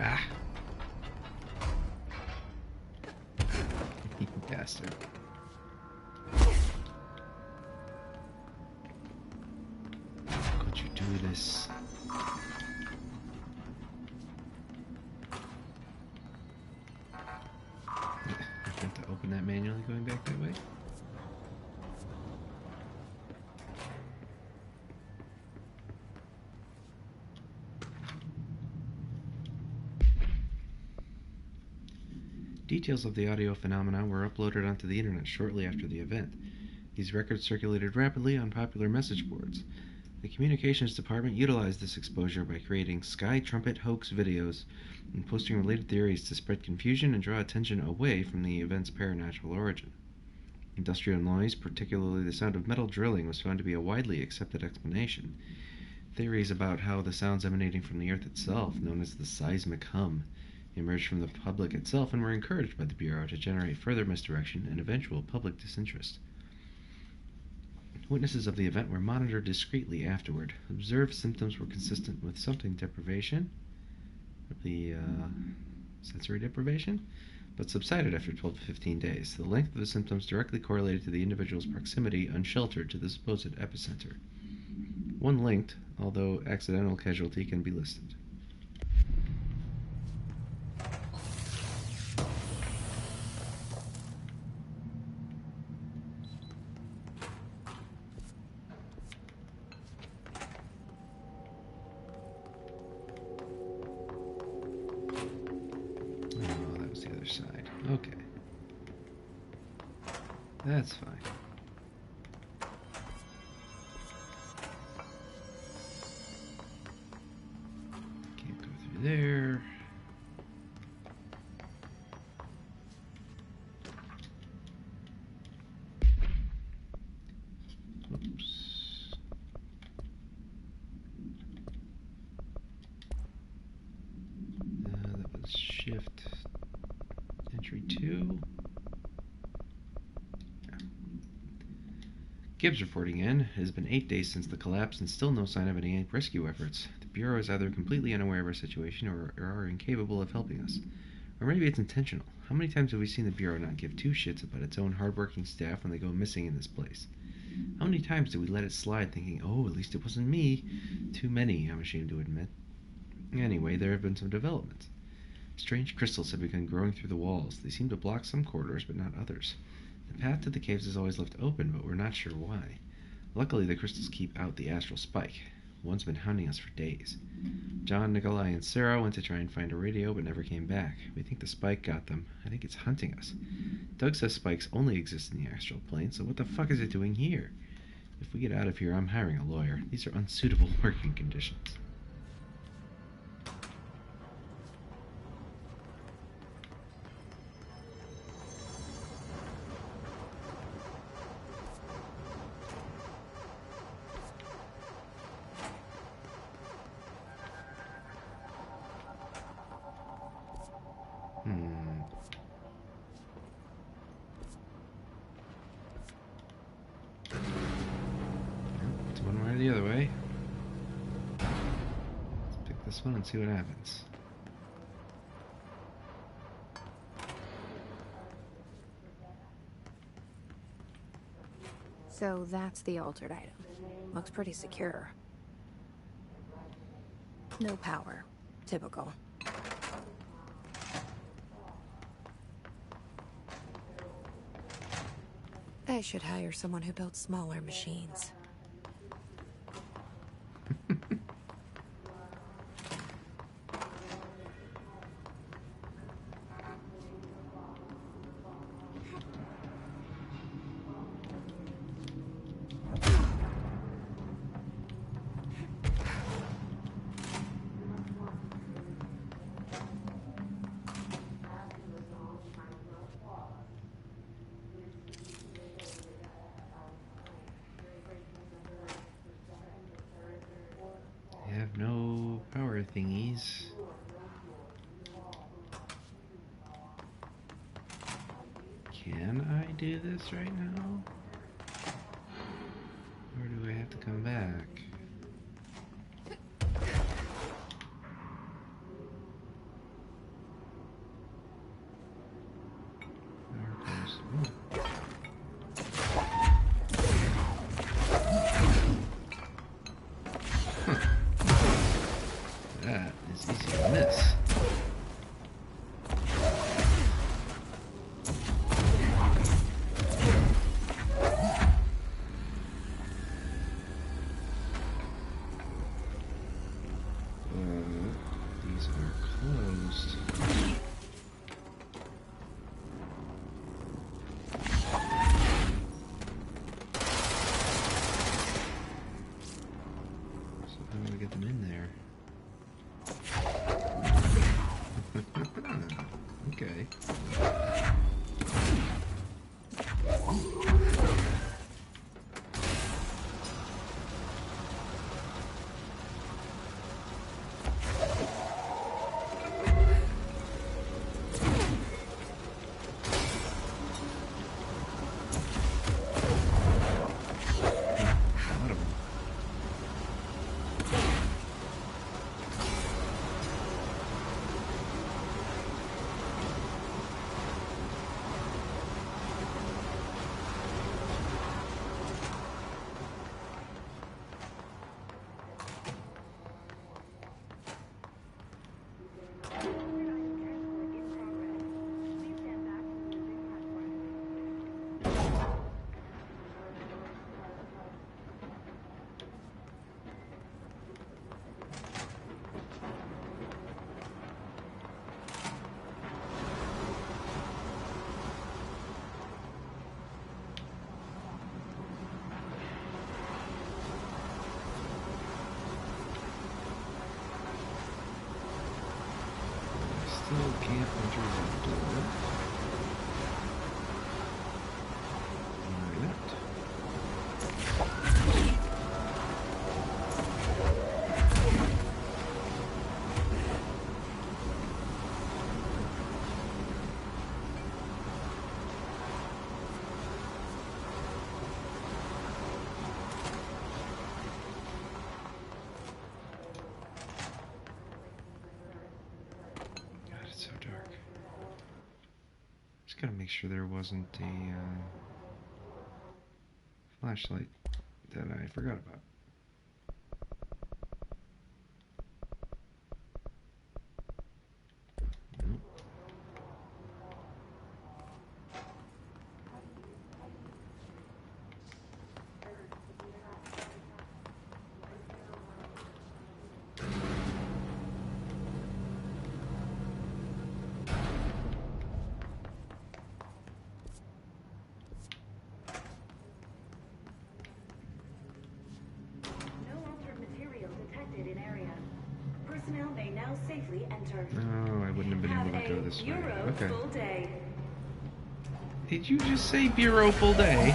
Ah. You bastard. Could you do this? I have to open that manually going back that way? Details of the audio phenomena were uploaded onto the internet shortly after the event. These records circulated rapidly on popular message boards. The communications department utilized this exposure by creating Sky Trumpet hoax videos and posting related theories to spread confusion and draw attention away from the event's paranatural origin. Industrial noise, particularly the sound of metal drilling, was found to be a widely accepted explanation. Theories about how the sounds emanating from the Earth itself, known as the seismic hum, emerged from the public itself and were encouraged by the Bureau to generate further misdirection and eventual public disinterest. Witnesses of the event were monitored discreetly afterward. Observed symptoms were consistent with something deprivation, the sensory deprivation, but subsided after 12 to 15 days. The length of the symptoms directly correlated to the individual's proximity, unsheltered, to the supposed epicenter. One linked, although accidental casualty can be listed. Side. Okay. That's fine. Can't go through there. Oops. That was 2. Yeah. Gibbs reporting in. It has been 8 days since the collapse and still no sign of any rescue efforts. The Bureau is either completely unaware of our situation or are incapable of helping us. Or maybe it's intentional. How many times have we seen the Bureau not give two shits about its own hardworking staff when they go missing in this place? How many times do we let it slide thinking, oh, at least it wasn't me? Too many, I'm ashamed to admit. Anyway, there have been some developments. Strange crystals have begun growing through the walls. They seem to block some corridors, but not others. The path to the caves is always left open, but we're not sure why. Luckily, the crystals keep out the astral spike. One's been hounding us for days. John, Nikolai, and Sarah went to try and find a radio, but never came back. We think the spike got them. I think it's hunting us. Doug says spikes only exist in the astral plane, so what the fuck is it doing here? If we get out of here, I'm hiring a lawyer. These are unsuitable working conditions. It's one way or the other way. Let's pick this one and see what happens. So that's the altered item. Looks pretty secure. No power. Typical. I should hire someone who builds smaller machines. I have no power thingies. Can I do this right now? Or do I have to come back? That is easy to miss. These are closed. So how do we get them in there? Okay. A lot of them. Still can't enter the door. Alright. Gotta make sure there wasn't a flashlight that I forgot about. Nope. No, I wouldn't have been able to go this way. Okay. Full day. Did you just say bureau full day?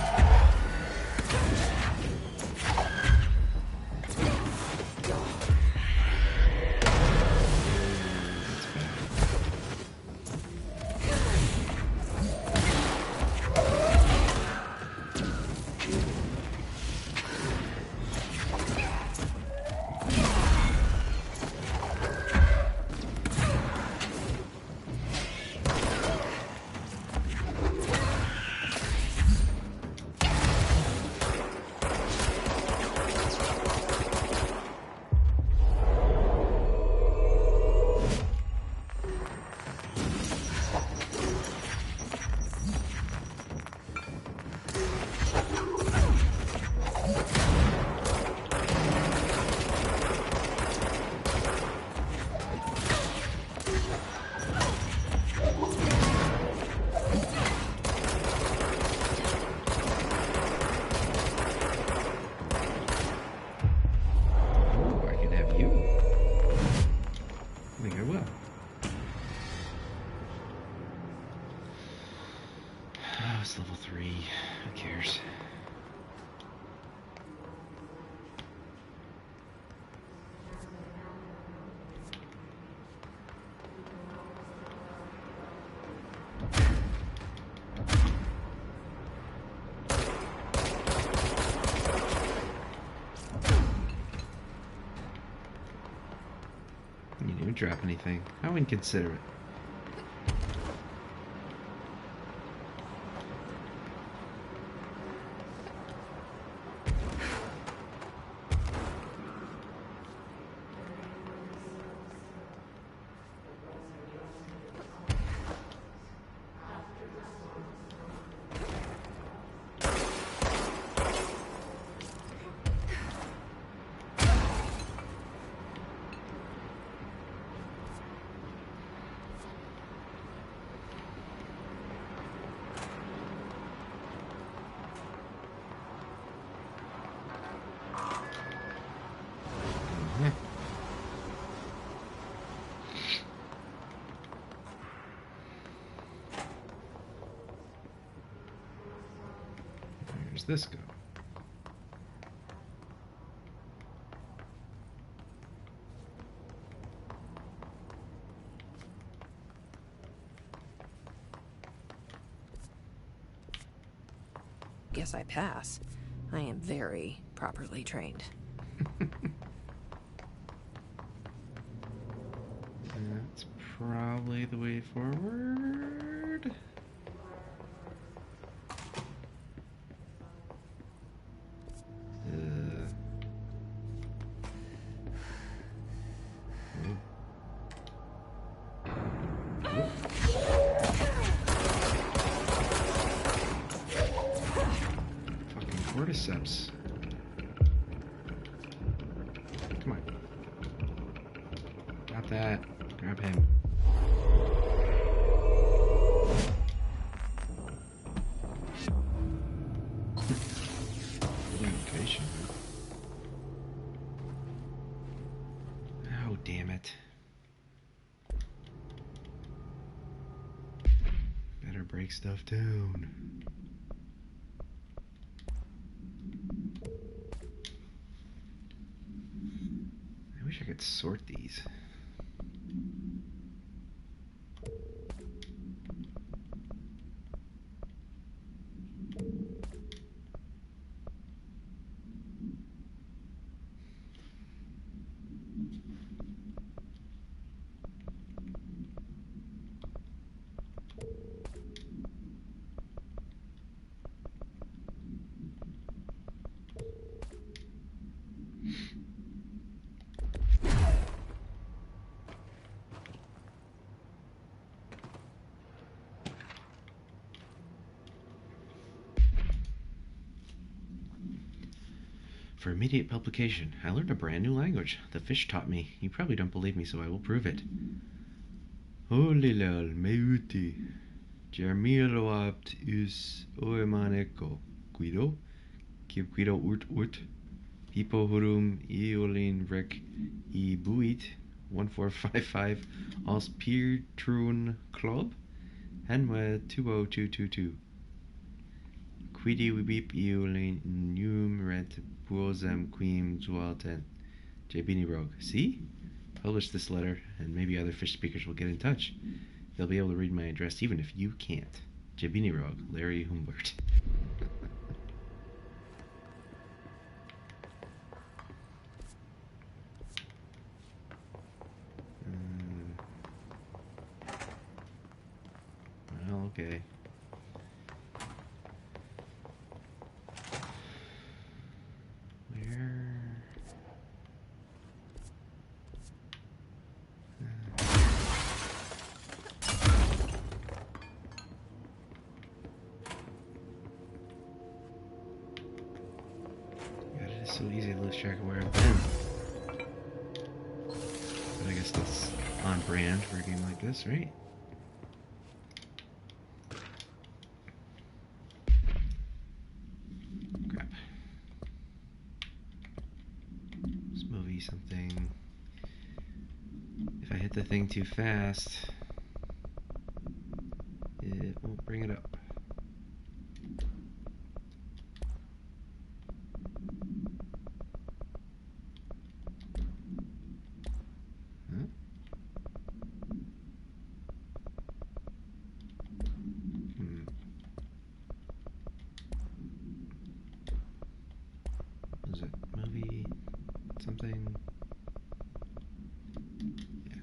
Level 3. Who cares? You didn't drop anything. How inconsiderate. Where's this go? Guess I pass. I am very properly trained. That's probably the way forward. Cordyceps. Come on. Got that. Grab him. Location. Oh, damn it. Better break stuff down. I wish I could sort these. for immediate publication. I learned a brand new language. The fish taught me. You probably don't believe me, so I will prove it. Olilal meuti. Jermiroapt us oemaneko. Guido? Give Guido urt. Pipo hurum eolin rec e buit. 1455 als Piertrun Club. Henwe 20222. Quidi weep eolin num ret buozem quim zualten. Jabini Rogue. See? Publish this letter, and maybe other fish speakers will get in touch. They'll be able to read my address even if you can't. Jabini Rogue, Larry Humbert. Well, okay. So easy to lose track of where I've been. But I guess that's on brand for a game like this, right? Crap. This movie something. If I hit the thing too fast, it won't bring it up. Was it movie something? Yeah.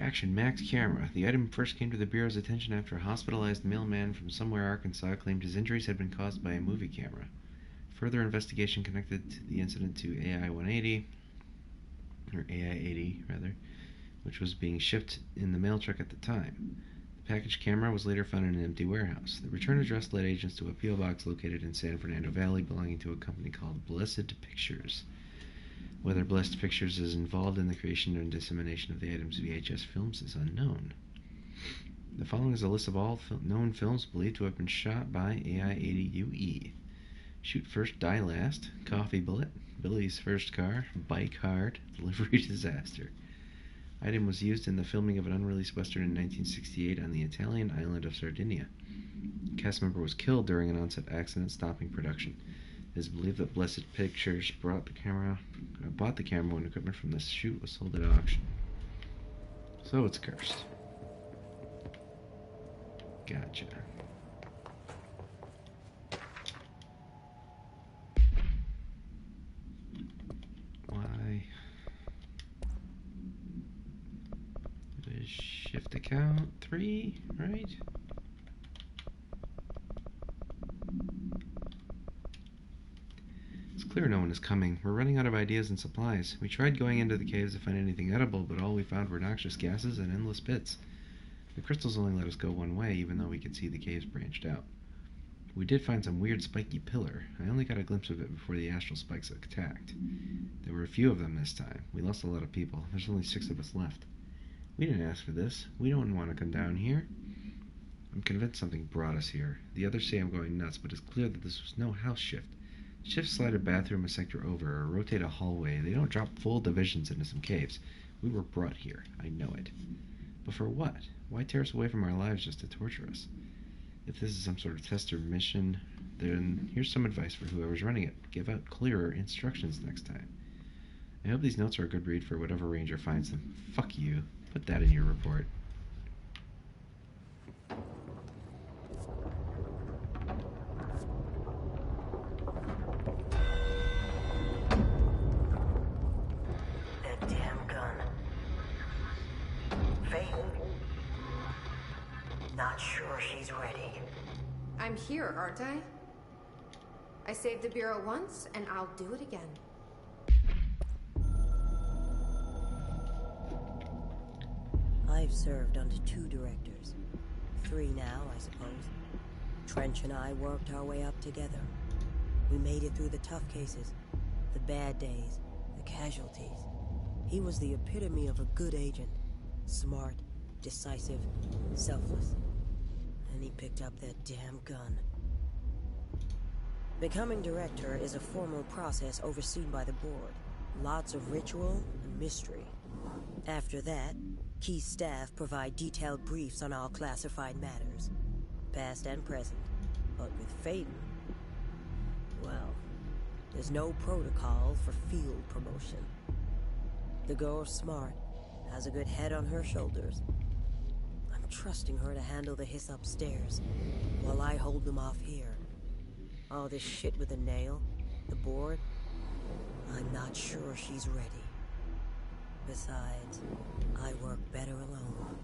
Action Max Camera. The item first came to the Bureau's attention after a hospitalized mailman from somewhere Arkansas claimed his injuries had been caused by a movie camera. Further investigation connected the incident to AI-180, or AI-80 rather, which was being shipped in the mail truck at the time. The packaged camera was later found in an empty warehouse. The return address led agents to a P.O. box located in San Fernando Valley belonging to a company called Blessed Pictures. Whether Blessed Pictures is involved in the creation and dissemination of the item's VHS films is unknown. The following is a list of all known films believed to have been shot by AI-80UE. Shoot First, Die Last, Coffee Bullet, Billy's First Car, Bike Hard, Delivery Disaster. Item was used in the filming of an unreleased western in 1968 on the Italian island of Sardinia. A cast member was killed during an on-set accident stopping production. It is believed that Blessed Pictures bought the camera when equipment from the shoot was sold at auction. So it's cursed. Gotcha. Why? Shift account 3, right? It's clear no one is coming. We're running out of ideas and supplies. We tried going into the caves to find anything edible, but all we found were noxious gases and endless pits. The crystals only let us go one way, even though we could see the caves branched out. We did find some weird spiky pillar. I only got a glimpse of it before the astral spikes attacked. There were a few of them this time. We lost a lot of people. There's only 6 of us left. We didn't ask for this. We don't want to come down here. I'm convinced something brought us here. The others say I'm going nuts, but it's clear that this was no house shift. Shifts slide a bathroom a sector over or rotate a hallway. They don't drop full divisions into some caves. We were brought here. I know it. But for what? Why tear us away from our lives just to torture us? If this is some sort of test or mission, then here's some advice for whoever's running it. Give out clearer instructions next time. I hope these notes are a good read for whatever ranger finds them. Fuck you. Put that in your report. That damn gun. Faith. Not sure she's ready. I'm here, aren't I? I saved the Bureau once, and I'll do it again. I've served under 2 directors. 3 now, I suppose. Trench and I worked our way up together. We made it through the tough cases, the bad days, the casualties. He was the epitome of a good agent. Smart, decisive, selfless. And he picked up that damn gun. Becoming director is a formal process overseen by the board. Lots of ritual and mystery. After that, key staff provide detailed briefs on all classified matters, past and present. But with Faden, well, there's no protocol for field promotion. The girl's smart, has a good head on her shoulders. I'm trusting her to handle the hiss upstairs, while I hold them off here. All this shit with the nail, the board, I'm not sure she's ready. Besides, I work better alone.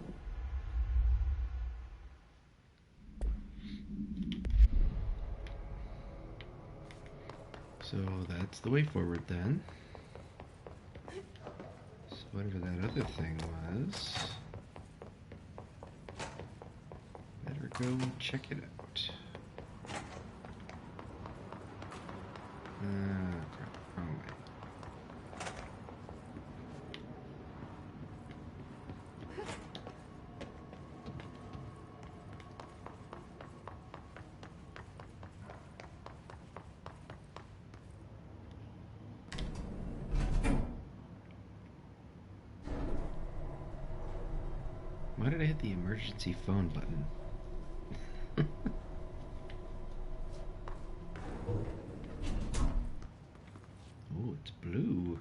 So that's the way forward then. So whatever that other thing was, better go check it out. Crap, wrong way. Why did I hit the emergency phone button? Oh, it's blue.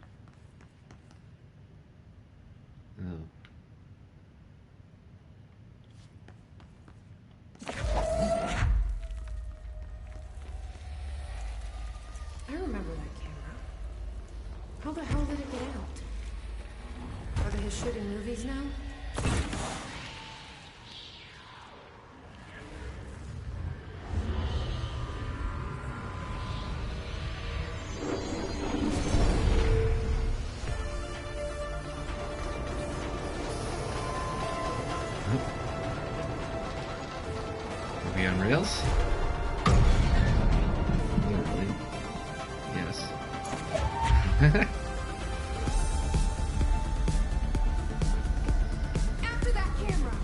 Oh. I remember that camera. How the hell did it get out? Are they his shit in movies now? Are we on rails? Literally. Yes. After that camera!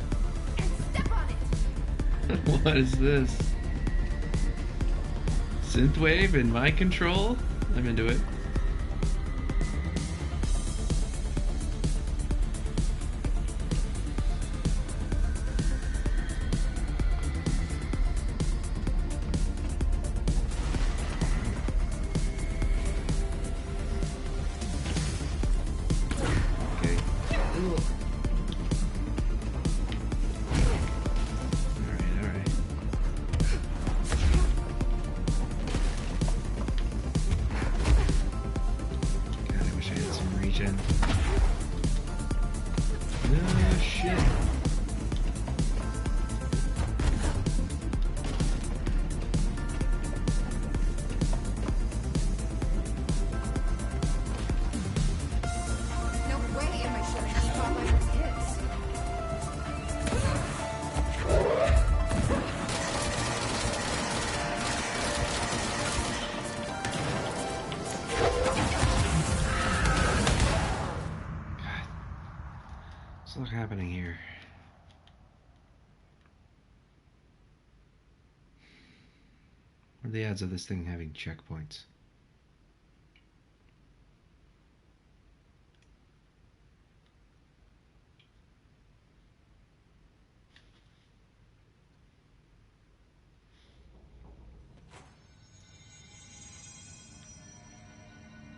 And step on it! What is this? Synthwave in my control? I'm into it. Oh, shit. No way am I shutting these off by those kids. What's happening here? What are the odds of this thing having checkpoints?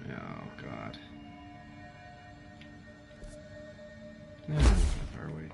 Oh, God. No, not far away.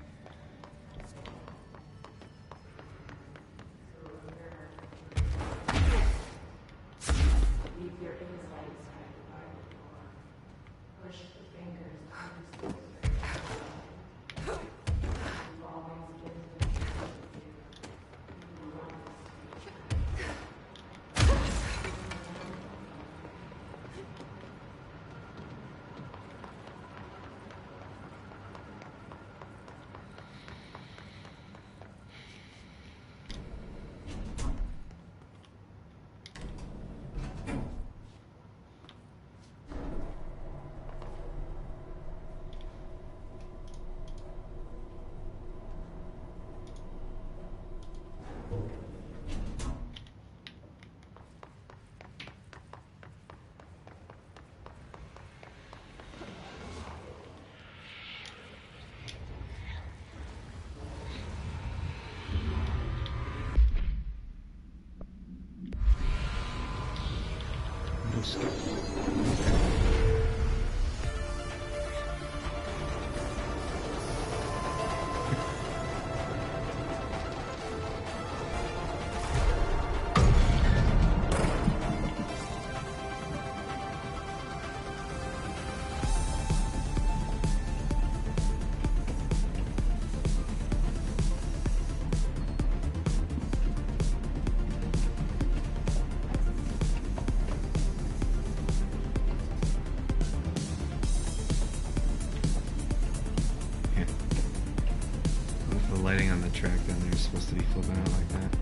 lighting on the track down there is supposed to be flipping out like that.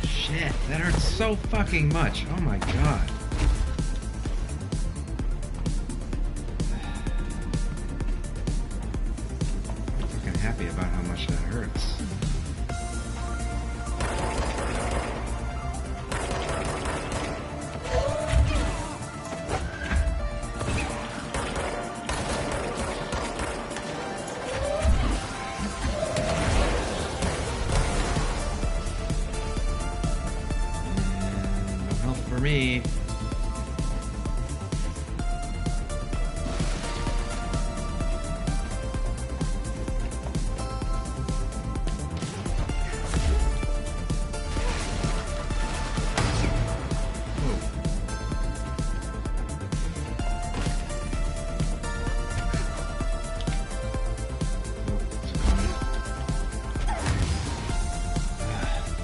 Shit, that hurts so fucking much. Oh my god. I'm fucking happy about how much that hurts. For me.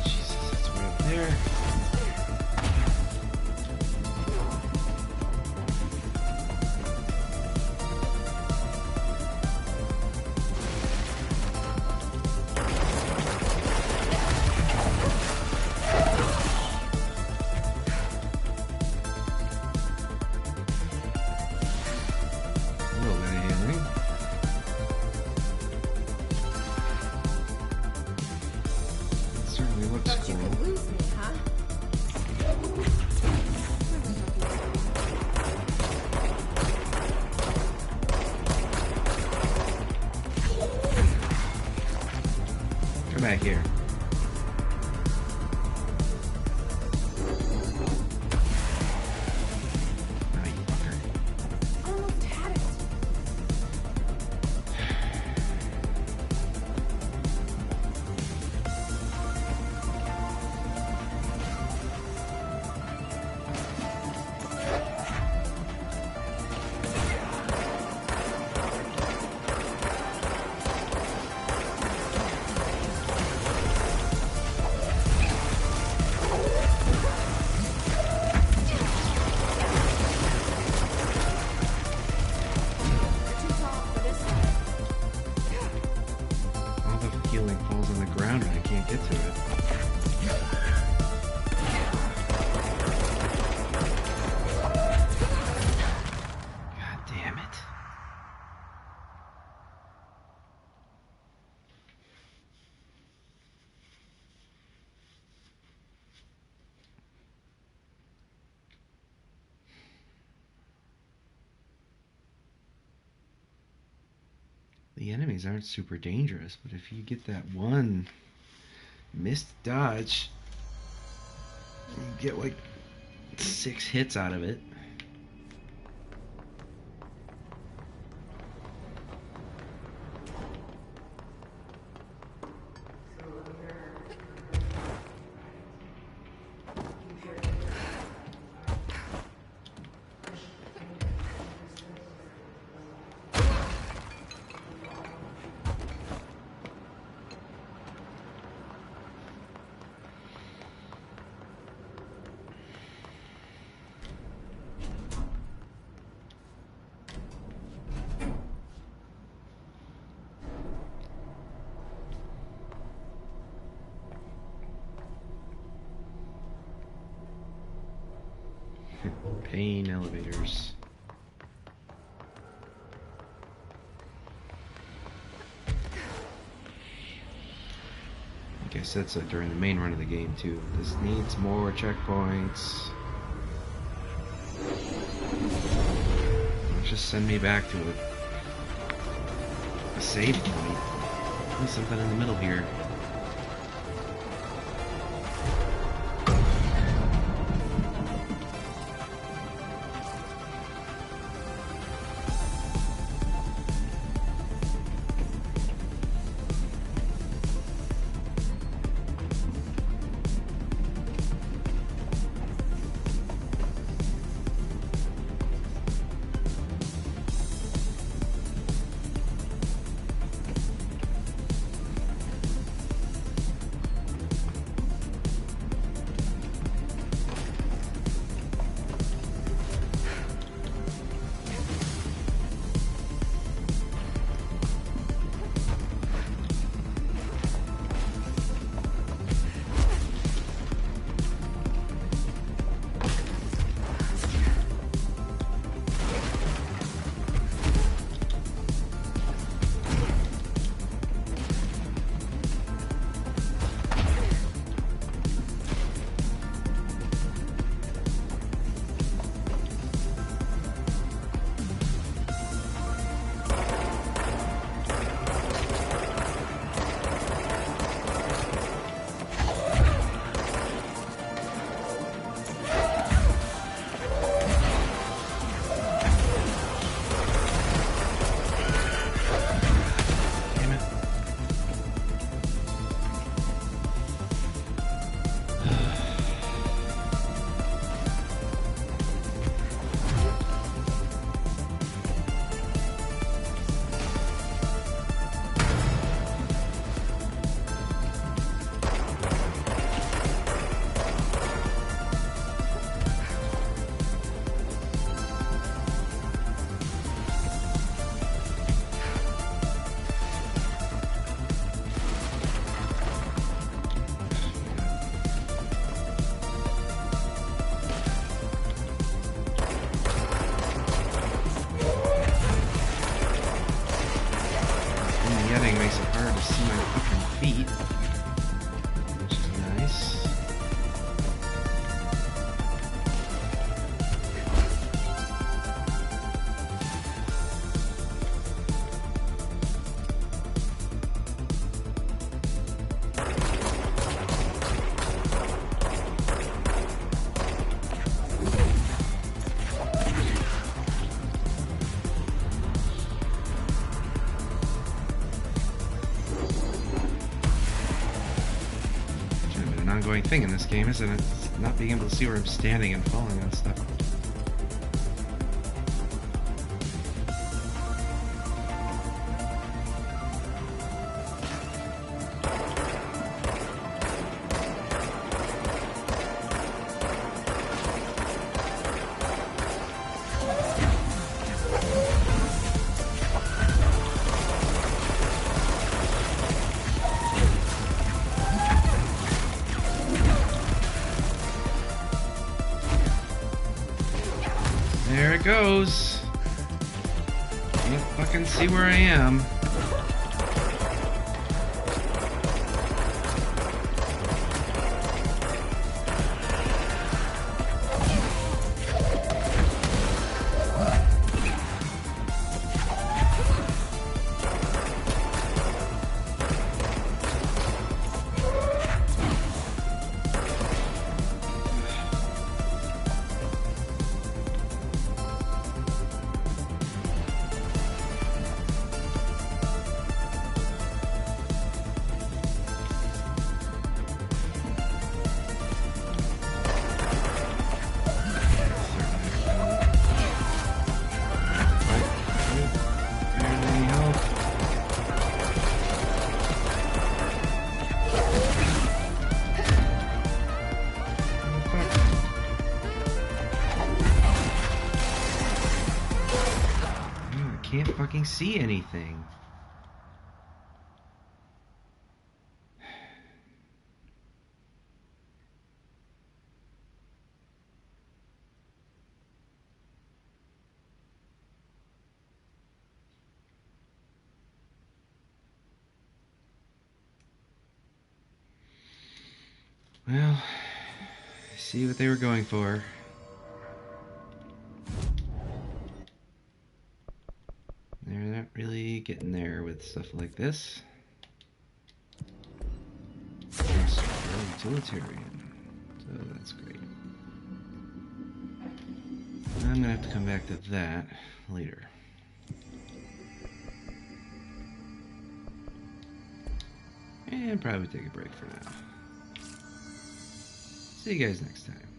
Jesus, that's way up there. Looks cool. Lose me, huh? Come back here. Ah, you fucker. I almost had it. All the healing falls on the ground and I can't get to it. God damn it. The enemies aren't super dangerous, but if you get that one missed dodge, you get like 6 hits out of it. Pain elevators. Like I said so during the main run of the game too. This needs more checkpoints. Just send me back to a save point. There's something in the middle here. ongoing thing in this game, isn't it? It's not being able to see where I'm standing and falling on stuff. There it goes. Can't fucking see where I am. Can't fucking see anything. Well, I see what they were going for. They're not really getting there with stuff like this. It's very utilitarian, so that's great. I'm gonna have to come back to that later. And probably take a break for now. See you guys next time.